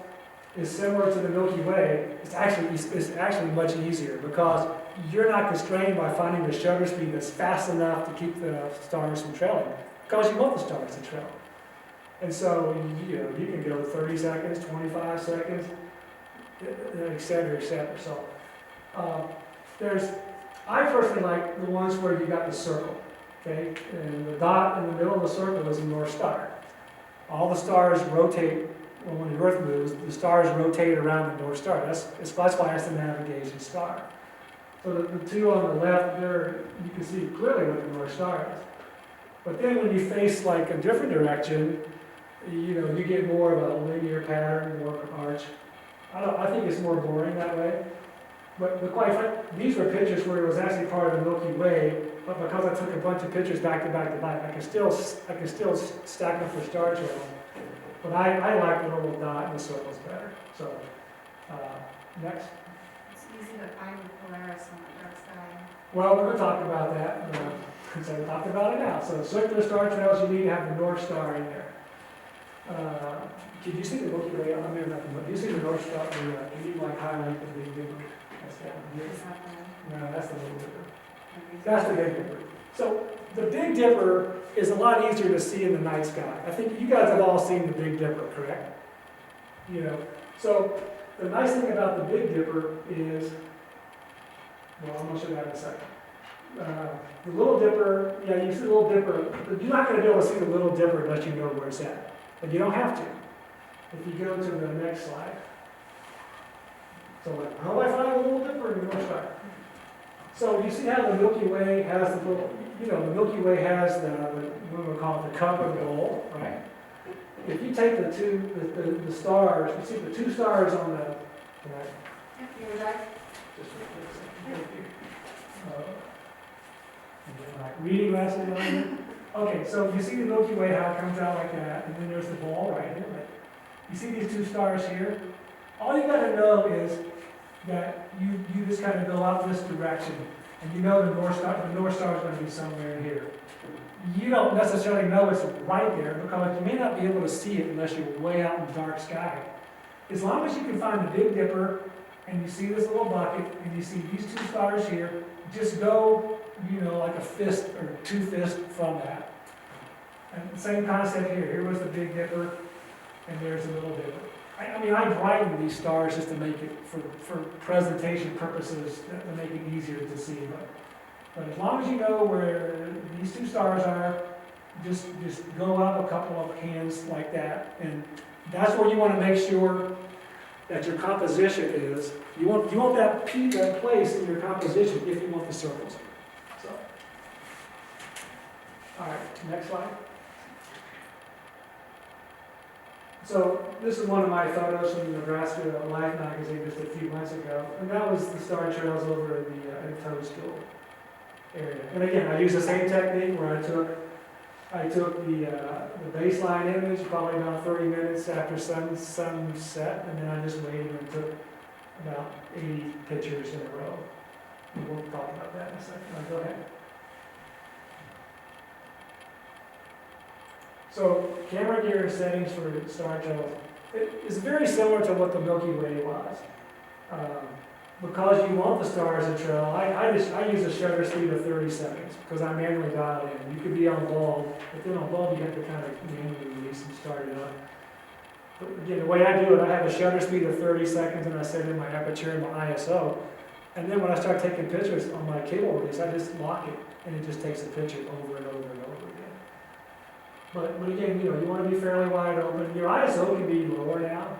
is similar to the Milky Way. It's actually much easier because you're not constrained by finding the shutter speed that's fast enough to keep the stars from trailing, because you want the stars to trail. And so you can go 30 seconds, 25 seconds, et cetera, et cetera. So I personally like the ones where you got the circle, okay? And the dot in the middle of the circle is a North Star. All the stars rotate. Well, when the Earth moves, the stars rotate around the North Star. That's why it's the navigation star. So the 2 on the left there, you can see clearly what the North Star is. But then when you face like a different direction, you get more of a linear pattern, more of an arch. I think it's more boring that way. But quite frankly, these were pictures where it was actually part of the Milky Way, but because I took a bunch of pictures back to back to back, I can still stack them for star trails. But I like the little dot and the circles better. So, next. It's easy to find the Polaris on the dark sky. Well, we're going to talk about that. So we talked about it now. So circular star trails, you need to have the North Star in there. Did you see the Milky Way? I mean, did you see the North Star? You need like highlight the Big Dipper. That's down here. Is that the- No, that's the Little Dipper. That's the Big Dipper. So the Big Dipper is a lot easier to see in the night sky. I think you guys have all seen the Big Dipper, correct? So the nice thing about the Big Dipper is, well, I'm going to show you that in a second. The Little Dipper, you see the Little Dipper, but you're not going to be able to see the Little Dipper unless you know where it's at. But you don't have to. If you go to the next slide. So like, how do I find a little dipper in the North Star? So you see how the Milky Way has the little, the Milky Way has what we call it, the cup or the bowl, right? If you take the stars, you see the two stars on the, right? You were right. Just a second. Thank you. And then my reading glasses on here. Okay, so you see the Milky Way, how it comes out like that, and then there's the ball right here. Right? You see these two stars here? All you gotta know is that you just kind of go out this direction, and you know the North Star is going to be somewhere in here. You don't necessarily know it's right there because you may not be able to see it unless you're way out in the dark sky. As long as you can find the Big Dipper, and you see this little bucket, and you see these two stars here, just go, like a fist or 2 fists from that. And the same concept here. Here was the Big Dipper, and there's the Little Dipper. I brighten these stars just to make it, for presentation purposes, to make it easier to see. But as long as you know where these two stars are, just go out a couple of hands like that. And that's where you want to make sure that your composition is. You want that place in your composition if you want the circles. So, all right, next slide. So this is one of my photos from the Nebraska Life magazine just a few months ago, and that was the star trails over in the Toadstool area. And again, I used the same technique where I took the baseline image, probably about 30 minutes after sunset, and then I just waited and took about 80 pictures in a row. And we'll talk about that in a second. Go ahead. So camera gear settings for star trails is very similar to what the Milky Way was. Because you want the stars to trail, I use a shutter speed of 30 seconds because I manually dial it in. You could be on bulb, but then on bulb you have to kind of manually release and start it up. But again, the way I do it, I have a shutter speed of 30 seconds and I set in my aperture and my ISO. And then when I start taking pictures on my cable release, I just lock it and it just takes a picture over and over and over again. But again, you want to be fairly wide open. Your ISO can be lower now.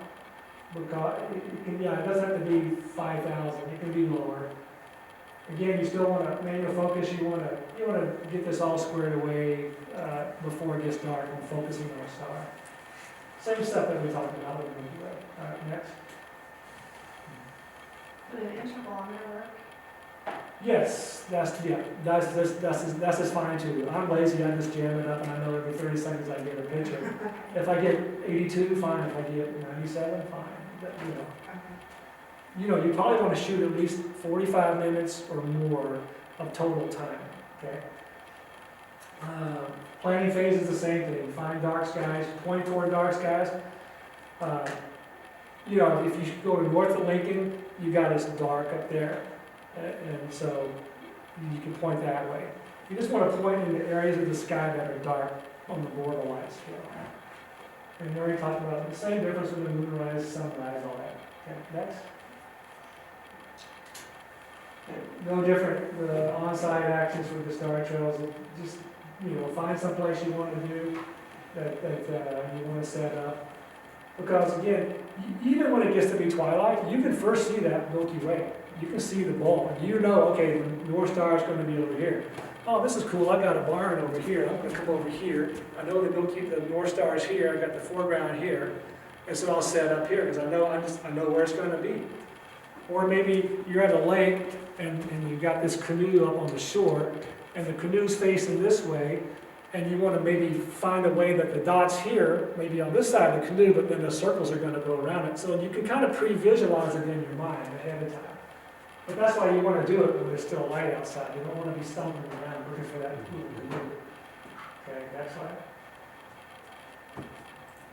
Because it doesn't have to be 5,000. It can be lower. Again, you still want to manual focus. You want to get this all squared away before it gets dark and focusing on a star. Same stuff that we talked about with the Milky Way. All right, next. Would an interval on there work? Yes, that's just fine too. I'm lazy. I just jam it up, and I know every 30 seconds I get a picture. If I get 82, fine. If I get 97, fine. You probably want to shoot at least 45 minutes or more of total time, okay? Planning phase is the same thing. Find dark skies, point toward dark skies. If you go north of Lincoln, you got this dark up there, and so you can point that way. You just want to point in the areas of the sky that are dark on the borderline scale. And we already talked about the same difference with the moonrise, sunrise, all that. Okay, next. Okay, no different. The on-site actions for the star trails. Just find some place you want to do that you want to set up. Because again, even when it gets to be twilight, you can first see that Milky Way. You can see the ball. Okay, the North Star is going to be over here. Oh, this is cool. I got a barn over here. I'm going to come over here. I know the North Star is here. I got the foreground here, and so I'll set up here because I know where it's going to be. Or maybe you're at a lake and you've got this canoe up on the shore, and the canoe's facing this way, and you want to maybe find a way that the dots here, maybe on this side of the canoe, but then the circles are going to go around it. So you can kind of pre-visualize it in your mind ahead of time. But that's why you want to do it when there's still light outside. You don't want to be stumbling around looking for that canoe. Okay, next slide.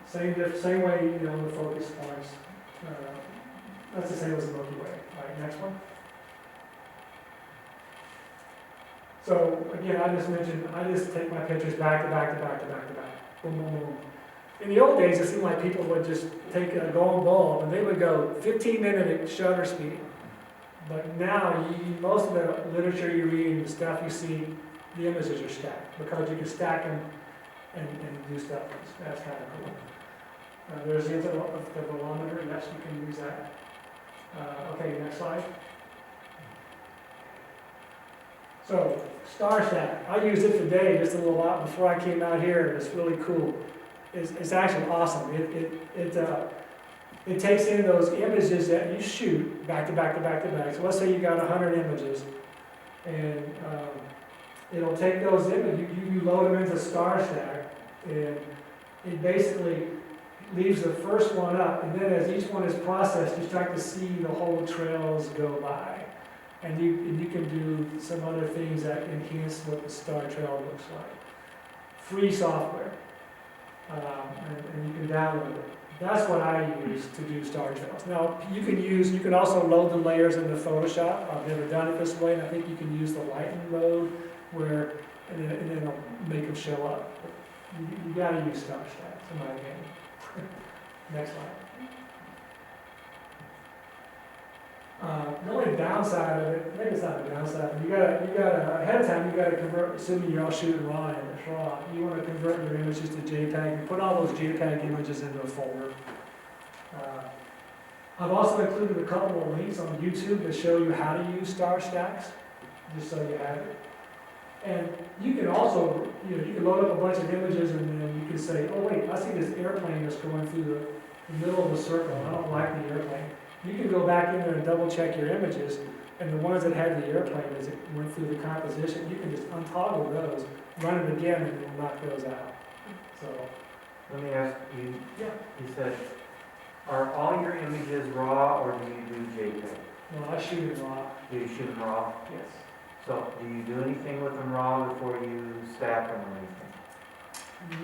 Same way, the focus points. That's the same as the Milky Way. All right, next one. So again, I just take my pictures back to back to back to back to back. Boom, boom, boom. In the old days, it seemed like people would just take a golden bulb and they would go 15-minute shutter speed. But now, most of the literature you read and the stuff you see, the images are stacked because you can stack them and do stuff. That's kind of cool. There's the intervalometer. Yes, you can use that. Okay, next slide. So, Star Stack, I used it today just a little while before I came out here. It's really cool. It's actually awesome. It takes in those images that you shoot back to back to back to back. So let's say you got 100 images, and it'll take those images, you load them into Star Stack, and it basically leaves the first one up, and then as each one is processed, you start to see the whole trails go by. And you can do some other things that enhance what the star trail looks like. Free software, and you can download it. That's what I use to do star trails. Now, you can also load the layers into Photoshop. I've never done it this way, and I think you can use the lighten mode and then it'll make them show up. But you gotta use star stacks, in my opinion. Next slide. The only downside of it, maybe it's not a downside, but you gotta ahead of time you gotta convert, assuming you're all shooting raw and it's raw, you want to convert your images to JPEG and put all those JPEG images into a folder. I've also included a couple of links on YouTube that show you how to use star stacks, just so you have it. And you can also, you can load up a bunch of images and then you can say, oh wait, I see this airplane that's going through the middle of the circle. I don't like the airplane. You can go back in there and double check your images, and the ones that had the airplane as it went through the composition, you can just untoggle those, run it again, and it'll knock those out. So, Let me ask you, yeah, you said, are all your images raw or do you do JPEG? no, I shoot it raw. Do you shoot them raw? Yes. So do you do anything with them raw before you stack them or anything?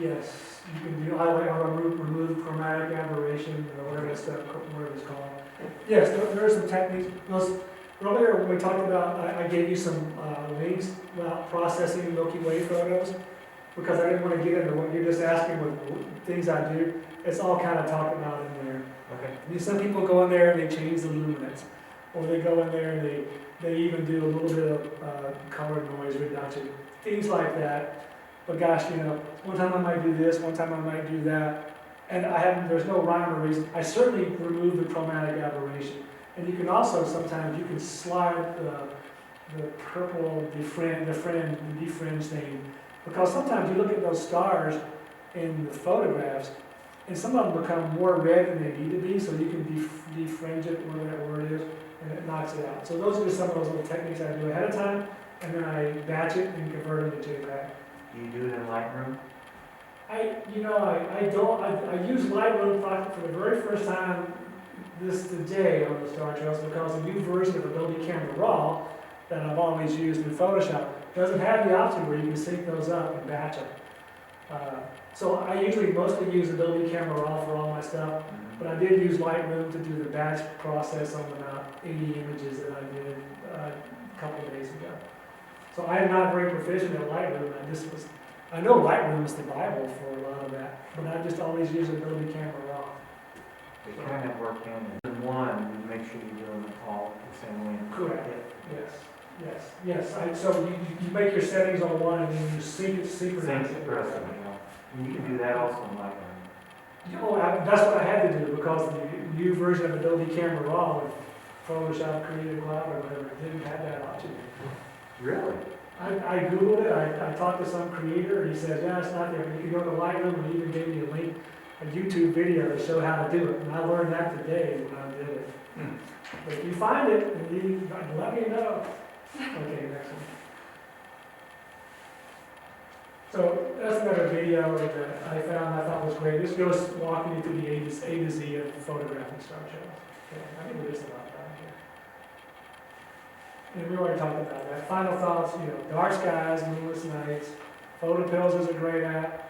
Yes, you can do, I remove chromatic aberration, or whatever it's called. Yes, there are some techniques. Earlier when we talked about, I gave you some links about processing Milky Way photos, because I didn't want to get into what you're just asking with things I do. It's all kind of talked about in there. Okay. Some people go in there and they change the luminance, or they go in there and they even do a little bit of color noise reduction, things like that. But gosh, one time I might do this, one time I might do that, and there's no rhyme or reason. I certainly remove the chromatic aberration. And you can also, sometimes you can slide the purple defringe thing, because sometimes you look at those stars in the photographs, and some of them become more red than they need to be, so you can defringe it, whatever that word is, and it knocks it out. So those are just some of those little techniques I do ahead of time, and then I batch it and convert it to JPEG. Do you do it in Lightroom? I use Lightroom for the very first time today on the Star Trails, because the new version of Adobe Camera Raw that I've always used in Photoshop doesn't have the option where you can sync those up and batch them. So I usually mostly use Adobe Camera Raw for all my stuff, but I did use Lightroom to do the batch process on about 80 images that I did a couple of days ago. So I am not very proficient at Lightroom. I know Lightroom is the Bible for a lot of that, but I just always use Adobe Camera Raw. They kind of work in one, you make sure you're doing it all the same way. Correct. Yes. So you make your settings on one and then you synchronize Sync it. the rest of them, And you can do that also in Lightroom. That's what I had to do, because the new version of Adobe Camera Raw with Photoshop Creative Cloud or whatever didn't have that option. Really? I Googled it, I talked to some creator, and he said, yeah, it's not there, but you can go to Lightroom, and he even gave me a YouTube video to show how to do it, and I learned that today when I did it. But if you find it, let me know. Okay, next one. So that's another video that I found I thought was great. This goes walking you through the A to Z of photographing star trails. Okay, I think we're just about done here. And we already talked about that. Final thoughts, dark skies, moonless nights. Photo pills is a great app.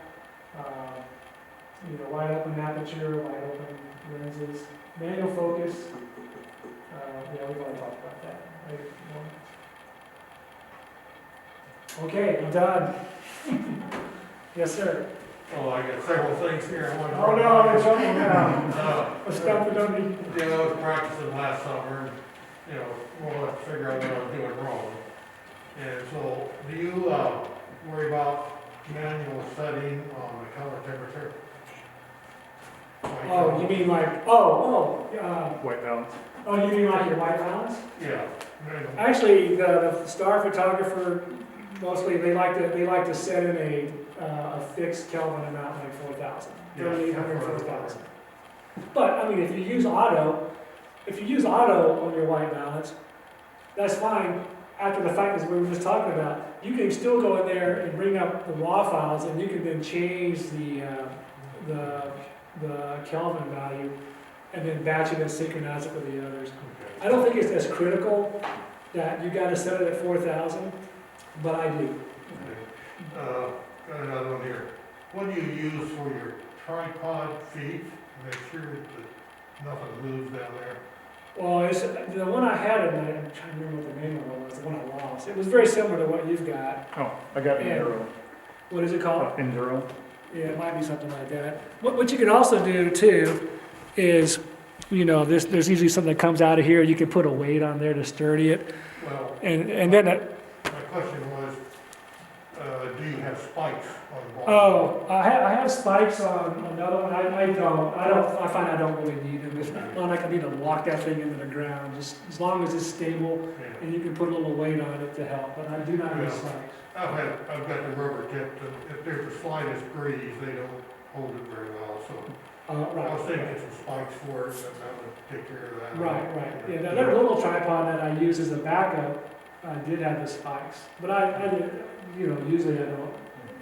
Wide open aperture, wide open lenses. Manual focus. We've already talked about that. Right? Okay, I'm done. Yes, sir. Oh, I got several things here I want to. Oh, no, I'm in trouble now. Let's stop it, don't need. I was practicing last summer, more or less figure out what I was doing wrong. And so, do you, worry about manual setting on the color temperature? Oh, you mean like, white balance? Oh, you mean like your white balance? Yeah. Actually, the star photographer, mostly, they like to set in a fixed Kelvin amount, like 4,000, 3,800, 4,000. But, I mean, if you use auto on your white balance, that's fine. After the fact, as we were just talking about, you can still go in there and bring up the raw files, and you can then change the Kelvin value, and then batch it and synchronize it with the others. I don't think it's as critical that you gotta set it at 4,000, but I do. Got another one here. What do you use for your tripod feet? Make sure that nothing moves down there. Well, it's, the one I had, and I'm trying to remember what the name of it was, the one I lost. It was very similar to what you've got. Oh, I got Yeah. Enduro. What is it called? Enduro. Yeah, it might be something like that. What you can also do too is, you know, there's usually something that comes out of here. You can put a weight on there to sturdy it, Well, and then. my question was, do you have spikes on the bottom? Oh, I have spikes on another one. I find I don't really need them. It's not like I need to lock that thing into the ground. Just as long as it's stable Yeah. and you can put a little weight on it to help. But I do not use Yeah. spikes. I've got the rubber tipped, and if there's the slightest breeze, they don't hold it very well, so I was Right. thinking get some spikes for it, and that would take care of that. Right. Yeah, that little tripod that I use as a backup did have the spikes, but you know, usually I don't,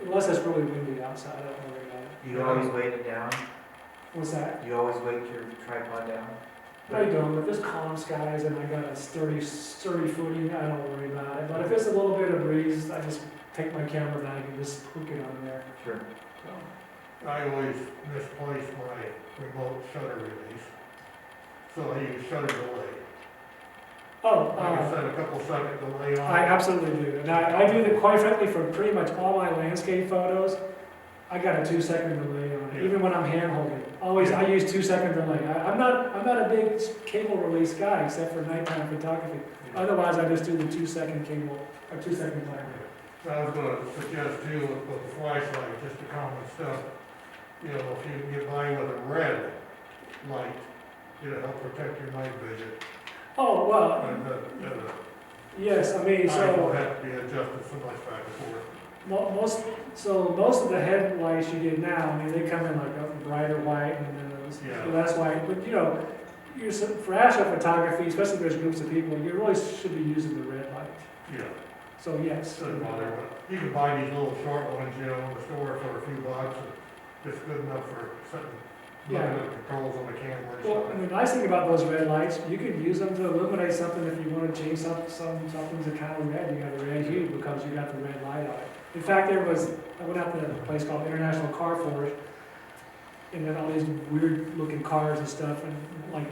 unless it's really windy outside. I don't worry about it. You always weight it down? What's that? You always weight your tripod down? I don't. If it's calm skies and I got a sturdy footing, I don't worry about it. But if it's a little bit of breeze, I just take my camera bag and just hook it on there. Sure. So, I always misplace my remote shutter release, so I use shutter delay. oh, I can set a couple second delay on I it. absolutely do. And I do that quite frankly for pretty much all my landscape photos. I got a 2-second delay on it, even when I'm hand holding. Always, I use 2-second delay. I'm not a big cable release guy except for nighttime photography. Otherwise, I just do the 2-second cable or 2-second timer. I was gonna suggest too, with the flashlight, just the common stuff, you know, if you can get by with a red light, it'll help protect your night vision. Oh, well, And yes, I mean, I don't so have to be adjusted so much back and forth. most of the headlights you get now, I mean, they come in like a brighter white and then Yeah. less white. But you know, for astro photography, especially if there's groups of people, you really should be using the red light. Yeah, So yes. doesn't bother, but you can buy these little short ones, you know, in the store for a few bucks, and it's good enough for setting, Yeah. looking at controls on the camera and Well, stuff. and the nice thing about those red lights, you can use them to illuminate something if you want to change something's a kind of red. You got a red hue because you got the red light on it. In fact, I went out to a place called International Car Forge, and then all these weird looking cars and stuff, and like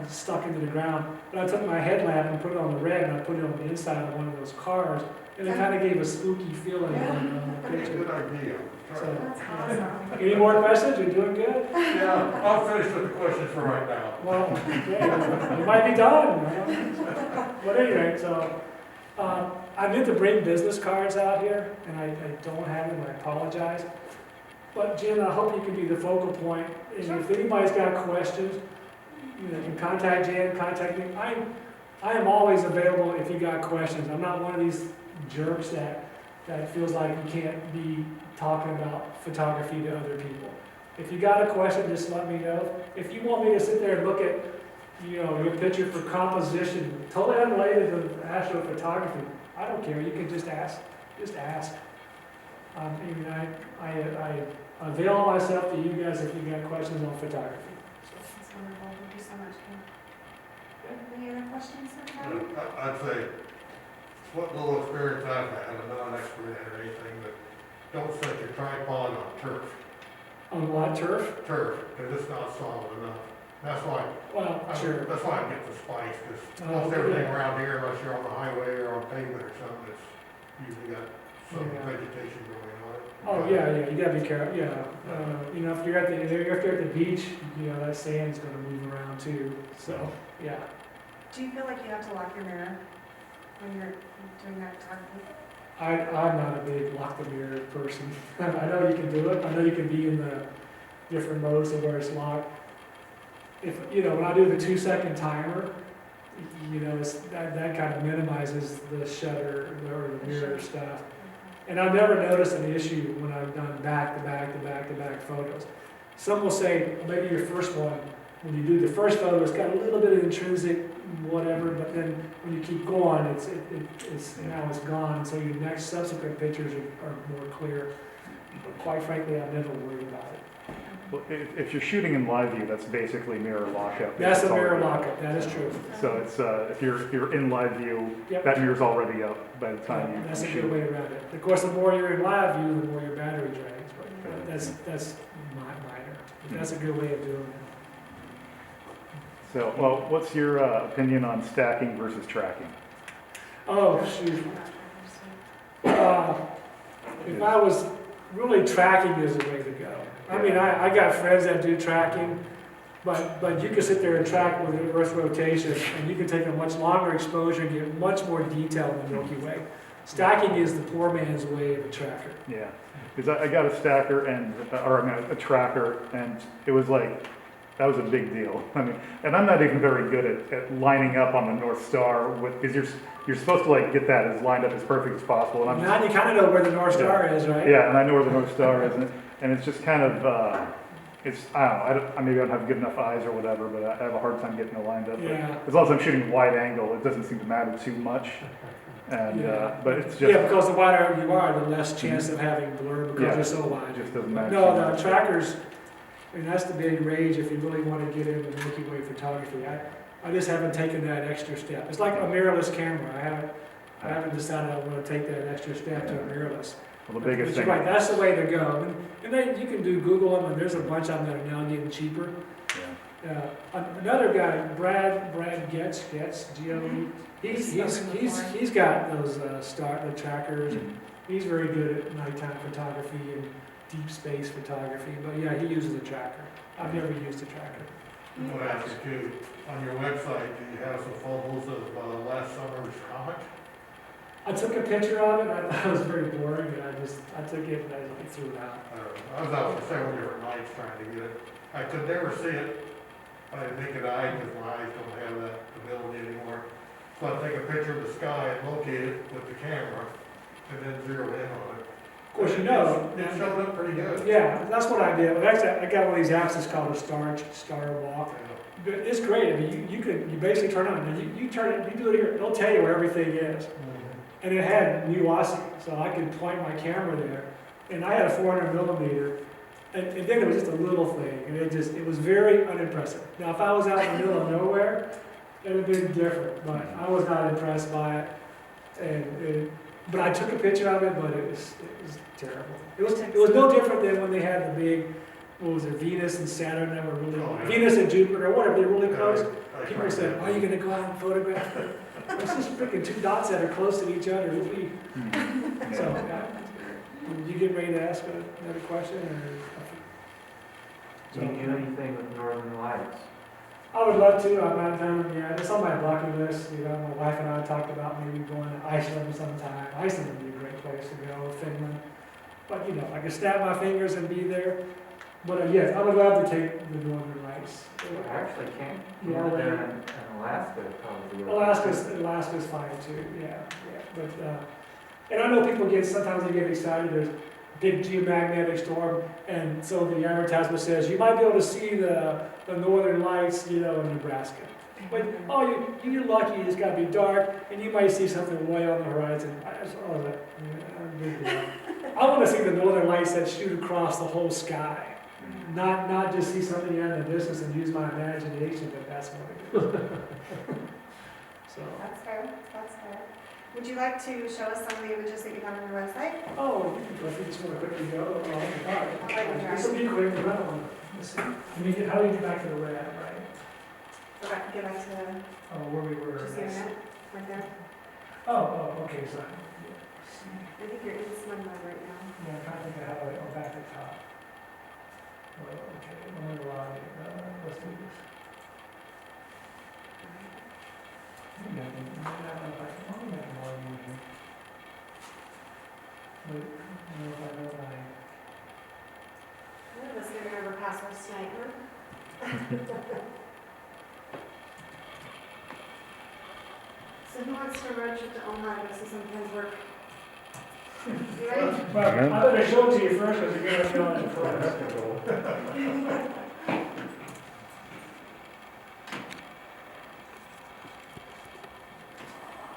stuck into the ground. But I took my headlamp and put it on the red, and I put it on the inside of one of those cars, and it kind of gave a spooky feeling on the That's a picture. good idea. So, That's awesome. any more questions? You're doing good? Yeah, I'll finish with the questions for right now. Well, yeah, you might be done. But anyway, so I meant to bring business cards out here, and I don't have them. I apologize. But Jen, I hope you can be the focal point. And if anybody's got questions, you know, you can contact Jen, contact me. I am always available if you got questions. I'm not one of these jerks that feels like you can't be talking about photography to other people. If you got a question, just let me know. If you want me to sit there and look at, you know, your picture for composition, totally unrelated to astrophotography, I don't care. You can just ask. Just ask. I mean, I avail myself to you guys if you got questions on photography. That's wonderful. Thank you so much, Kim. Any other questions for Kim? I'd say, what little experience I've had, I'm not an expert at or anything, but don't set your tripod on turf, On what, turf? because it's not solid enough. That's why, Well, sure. that's why I get the spikes, because Oh, most everything yeah. around here, unless you're on the highway or on pavement or something, it's usually got some Yeah. vegetation going on it. Oh, yeah, you gotta be careful, yeah. You know, if you're at the beach, you know, that sand's gonna move around too, so, yeah. Do you feel like you have to lock your mirror when you're doing that photography? I'm not a big lock the mirror person. I know you can do it, I know you can be in the different modes of where it's locked. If, you know, when I do the 2-second timer, you know, that kind of minimizes the shutter or the mirror stuff. And I've never noticed an issue when I've done back-to-back photos. Some will say, maybe your first one, when you do the first photo, it's got a little bit of intrinsic whatever, but then when you keep going, now it's gone, and so your next subsequent pictures are more clear. But quite frankly, I've never worried about it. Well, if you're shooting in live view, that's basically mirror lockup. That's a It's mirror already- lockup, that is true. So it's, if you're in live view, Yep. that mirror's already up by the time you That's a shoot. good way around it. Of course, the more you're in live view, the more your battery drags, but that's minor. But that's a good way of doing it. So, well, what's your opinion on stacking versus tracking? Oh, shoot. If I was, really tracking is the way to go. I mean, I got friends that do tracking, but you can sit there and track with the Earth's rotation, and you can take a much longer exposure and get much more detail in the Milky Way. Stacking is the poor man's way of a tracker. Yeah, because I got a stacker a tracker, and it was like, that was a big deal. I mean, and I'm not even very good at lining up on the North Star because you're supposed to like get that as lined up as perfect as possible. And I'm Now you kind of know where the North Star is, right? yeah, and I know where the North Star is, and it's just kind of, I don't know, maybe I don't have good enough eyes or whatever, but I have a hard time getting it lined up. But Yeah. as long as I'm shooting wide angle, it doesn't seem to matter too much. And, Yeah. but it's just, Yeah, because the wider you are, the less chance of having blur because Yeah. you're so it wide. just doesn't matter. No, too the much. trackers, I mean, that's the big rage if you really want to get into Milky Way photography. I just haven't taken that extra step. It's like a mirrorless camera. I haven't decided I want to take that extra step to a mirrorless. Well, the biggest But you're thing. right, that's the way to go. And then you can do Google them, and there's a bunch of them that are now getting cheaper. Yeah. Another guy, Brad Getz, G-O-E, he's got those the trackers, and he's very good at nighttime photography and deep space photography. But yeah, he uses a tracker. I've never used a tracker. I want to ask you too, on your website, do you have some photos of last summer's comet? I took a picture of it. I thought it was very boring, and I took it and I threw it out. I was out for several different nights trying to get it. I could never see it by the naked eye because my eyes don't have that ability anymore. So I take a picture of the sky and locate it with the camera and then zero in on it. Of course, you know. It showed up pretty good. Yeah, that's what I did. But actually, I got one of these apps that's called a Star Walk. But it's great. I mean, you basically turn on, and you turn it, you do it here. It'll tell you where everything is. And it had nuosity, so I could point my camera there. And I had a 400 millimeter, and then it was just a little thing, and it was very unimpressive. Now, if I was out in the middle of nowhere, it would have been different, but I was not impressed by it. But I took a picture of it, but it was terrible. It was no different than when they had the big, what was it, Venus and Saturn that were really, Oh, yeah. Venus and Jupiter, whatever, they're really close. I People said, are you gonna go out and photograph it? It's just freaking two dots that are close to each other. So, you get ready to ask another question? Do you do anything with Northern Lights? I would love to. I'm out of town. Yeah, it's on my bucket list. You know, my wife and I talked about maybe going to Iceland sometime. Iceland would be a great place to go, Finland. But, you know, I could snap my fingers and be there. But yes, I would love to take the Northern Lights. Actually, can't. Yeah, There in Alaska, probably. Alaska's fine too, yeah. But, and I know people sometimes they get excited, there's a big geomagnetic storm, and so the advertisement says, you might be able to see the Northern Lights, you know, in Nebraska. But, you're lucky, it's gotta be dark, and you might see something way on the horizon. I wanna see the Northern Lights that shoot across the whole sky. Not just see something out in the distance and use my imagination, but that's what I do. So, That's fair, that's fair. Would you like to show us some of the images that you have on your website? if you just want to quickly go, all I'll let you right. This will be quick, I don't want to, let's see. How do you get back to the red, right? Okay, get back to the, Where we were. just the internet, right there. Okay, so, I think you're in some mode right now. yeah, I'm trying to think of how to, back to the top. Okay, I'm going to log in, let's do this. Maybe I can, I don't know if I can log in here. But, I don't know if I know my. None of us can remember passwords tonight, huh? who wants to road trip to Omaha to go see some friends work? You ready? Well, I better show it to you first, because you're gonna feel it first. That's the goal.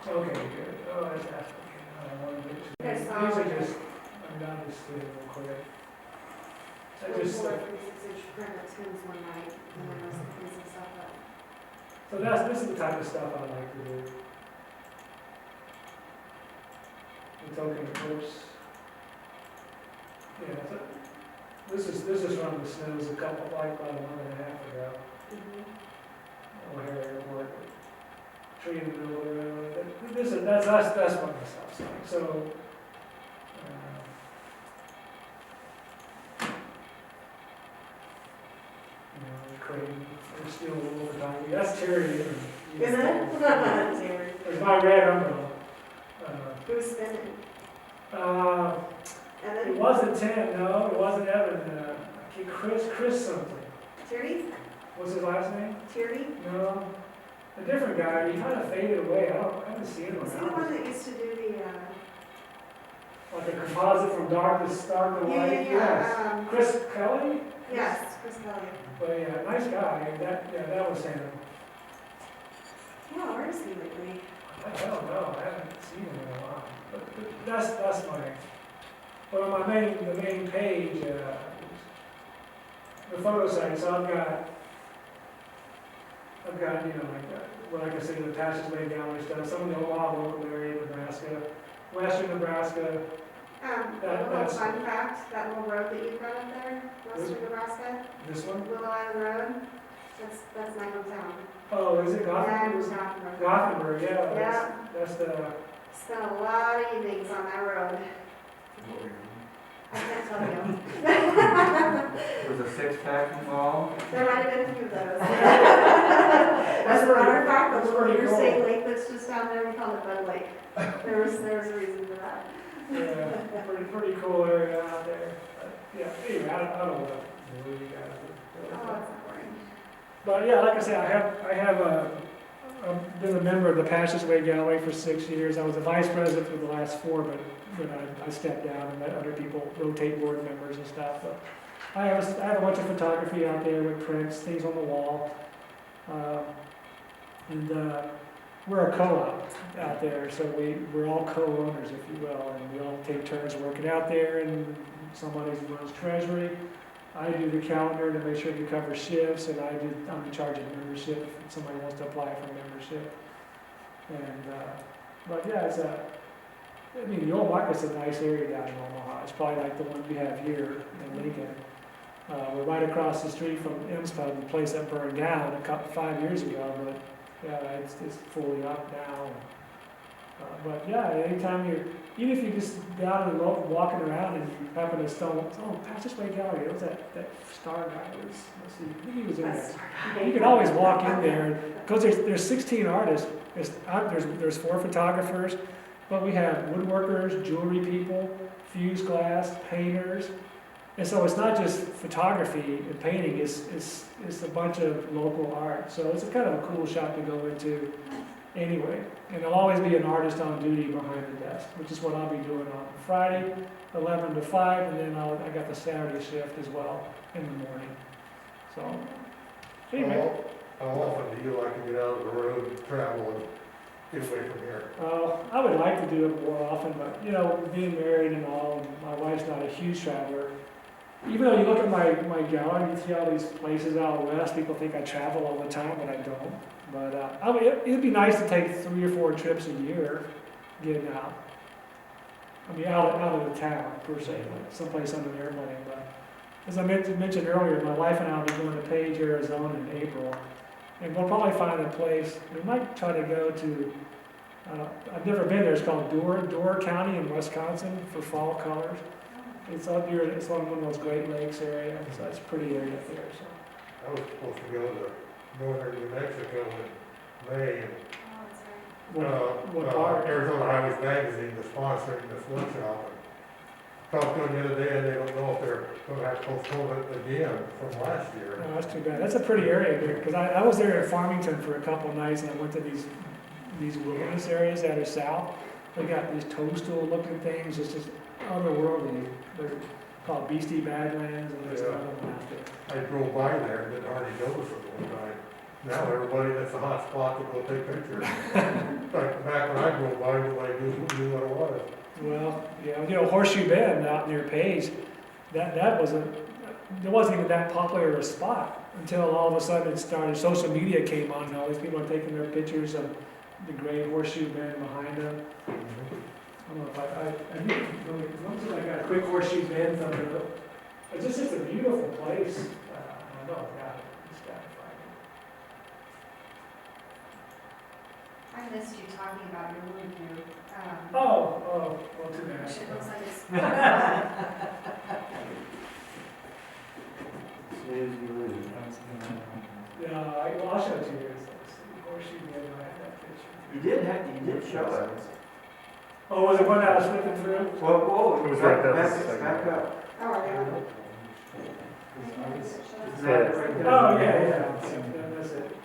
Okay, good. Oh, that's Astro. I wanted to get Okay, to, these so- are just, I'll just see it real quick. I just, 36-inch print that tunes one night, and then there's some crazy stuff up. so this is the type of stuff I like to do. The token eclipse. Yeah, so, this is from the snows a couple, like about a month and a half ago. O'Hare Airport. Tree in the middle of the road. That's what my stuff's like. So, you know, the crane, there's still a little photography. That's Terry. Isn't it? Terry. There's my red umbrella. Who's spinning? It Evan? wasn't Tim, no, it wasn't Evan. Chris something. Tierney? What's his last name? Tierney? No, a different guy. He kind of faded away. I haven't seen him Is he the around. one that used to do the, Like a composite from dark to light. Yes. Chris Kelly? yes, Chris Kelly. But yeah, nice guy. That was him. Yeah, where is he lately? I don't know. I haven't seen him in a while. But that's my. But on the main page, the photo site. So I've got you know like I said, the passageway gallery stuff. Some of the Omaha local area, Nebraska, western Nebraska. A little That's- fun fact, that little road that you've got up there, western Nebraska, This one. Willow Island Road, that's my hometown. Oh, is it Yeah, Gothenburg? Gothenburg. Gothenburg, yeah. Yeah. That's the. Spent a lot of evenings on that road. I can't tell you. Was a six-pack involved? There might have been a few of those. As a matter of fact, the That's little pretty interstate cool. lake that's just down there, we call it Bud Lake. There was a reason for that. Yeah, pretty cool area out there. Yeah, anyway, I don't know what you guys Oh, do. that's not boring. But yeah, like I said, I've been a member of the Passageway Gallery for 6 years. I was a vice president for the last 4, but I stepped down and let other people rotate board members and stuff. But I have a bunch of photography out there with prints, things on the wall. We're a co-op out there, so we're all co-owners, if you will, and we all take turns working out there, and somebody runs treasury. I do the calendar to make sure we cover shifts, and I'm in charge of membership if somebody wants to apply for membership. And, but yeah, the old market's a nice area down in Omaha. It's probably like the one we have here in Lincoln. We're right across the street from M's Pub, the place that burned down 5 years ago, but yeah, it's fully up now. But yeah, anytime even if you're just down and walking around and you happen to stumble, Passageway Gallery, it was that star guy. Let's see, I think he was in there. You can always walk in there, because there's 16 artists, there's 4 photographers, but we have woodworkers, jewelry people, fused glass, painters. And so it's not just photography and painting, it's a bunch of local art. So it's a kind of a cool shop to go into anyway. And there'll always be an artist on duty behind the desk, which is what I'll be doing on Friday, 11 to 5, and then I got the Saturday shift as well in the morning. So, anyway. How often do you like to get out of the road, travel, and get away from here? I would like to do it more often, but being married and all, my wife's not a huge traveler. Even though you look at my gallery, you see all these places out west, people think I travel all the time, but I don't. But it'd be nice to take 3 or 4 trips a year, getting out. Out of the town, per se, like someplace on an airplane. But as I mentioned earlier, my wife and I will be going to Page, Arizona in April. And we'll probably find a place, we might try to go to, I've never been there, it's called Door County in Wisconsin for fall colors. It's up here, it's on one of those Great Lakes area, so it's a pretty area up there, so. I was supposed to go to northern New Mexico in May, and Oh, that's right. What part? Arizona Highways Magazine is sponsoring this workshop. And talked to them the other day, and they don't know if they're going to have to postpone it again from last year. No, that's too bad. That's a pretty area there, because I was there at Farmington for a couple of nights, and I went to these these wilderness areas that are south. They got these toadstool looking things, it's just otherworldly. They're called Beastie Badlands, and there's Yeah. another one out there. I drove by there and didn't hardly notice it one time. Now everybody, that's a hot spot to go take pictures. Like back when I drove by, nobody knew what it was. Well, yeah, you know, Horseshoe Bend out near Page, that wasn't, it wasn't even that popular a spot until all of a sudden it started, social media came on, and all these people are taking their pictures of the great Horseshoe Bend behind them. I don't know if I need, let me see if I got a quick Horseshoe Bend thumbnail. It's just a beautiful place. I don't know, God, it's got to find it. I missed you talking about your wood view. Oh, well, too bad. It looks like it's, Snooze, you lose. Yeah, I'll show it to you. It's Horseshoe Bend, I have that picture. You did show us. Oh, was it one that I was flipping through? Whoa, It was right there. Back up. oh, yeah. Isn't that right there? Oh, yeah, that's it.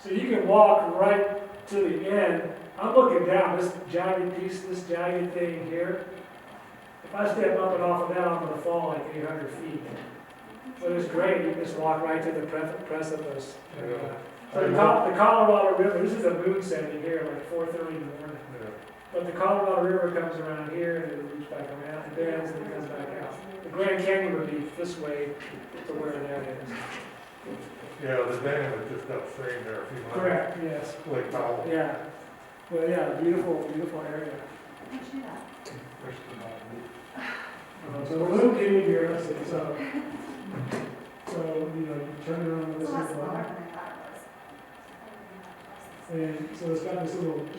So you can walk right to the end. I'm looking down, this jagged piece, this jagged thing here. If I step up and off of that, I'm gonna fall like 800 feet. But it's great, you can just walk right to the precipice. So the Colorado River, this is a moon setting here, like 4:30 in the morning. But the Colorado River comes around here and it loops back around, it bends and it comes back out. The Grand Canyon would be this way to where that is. Yeah, the dam is just upstream there, if you mind. Correct, yes. Lake Powell. Yeah. Well, yeah, beautiful, beautiful area. So the little cave here, let's see, so, you know, you turn it on It's this a lot way, smaller than I thought it was. and so it's got this little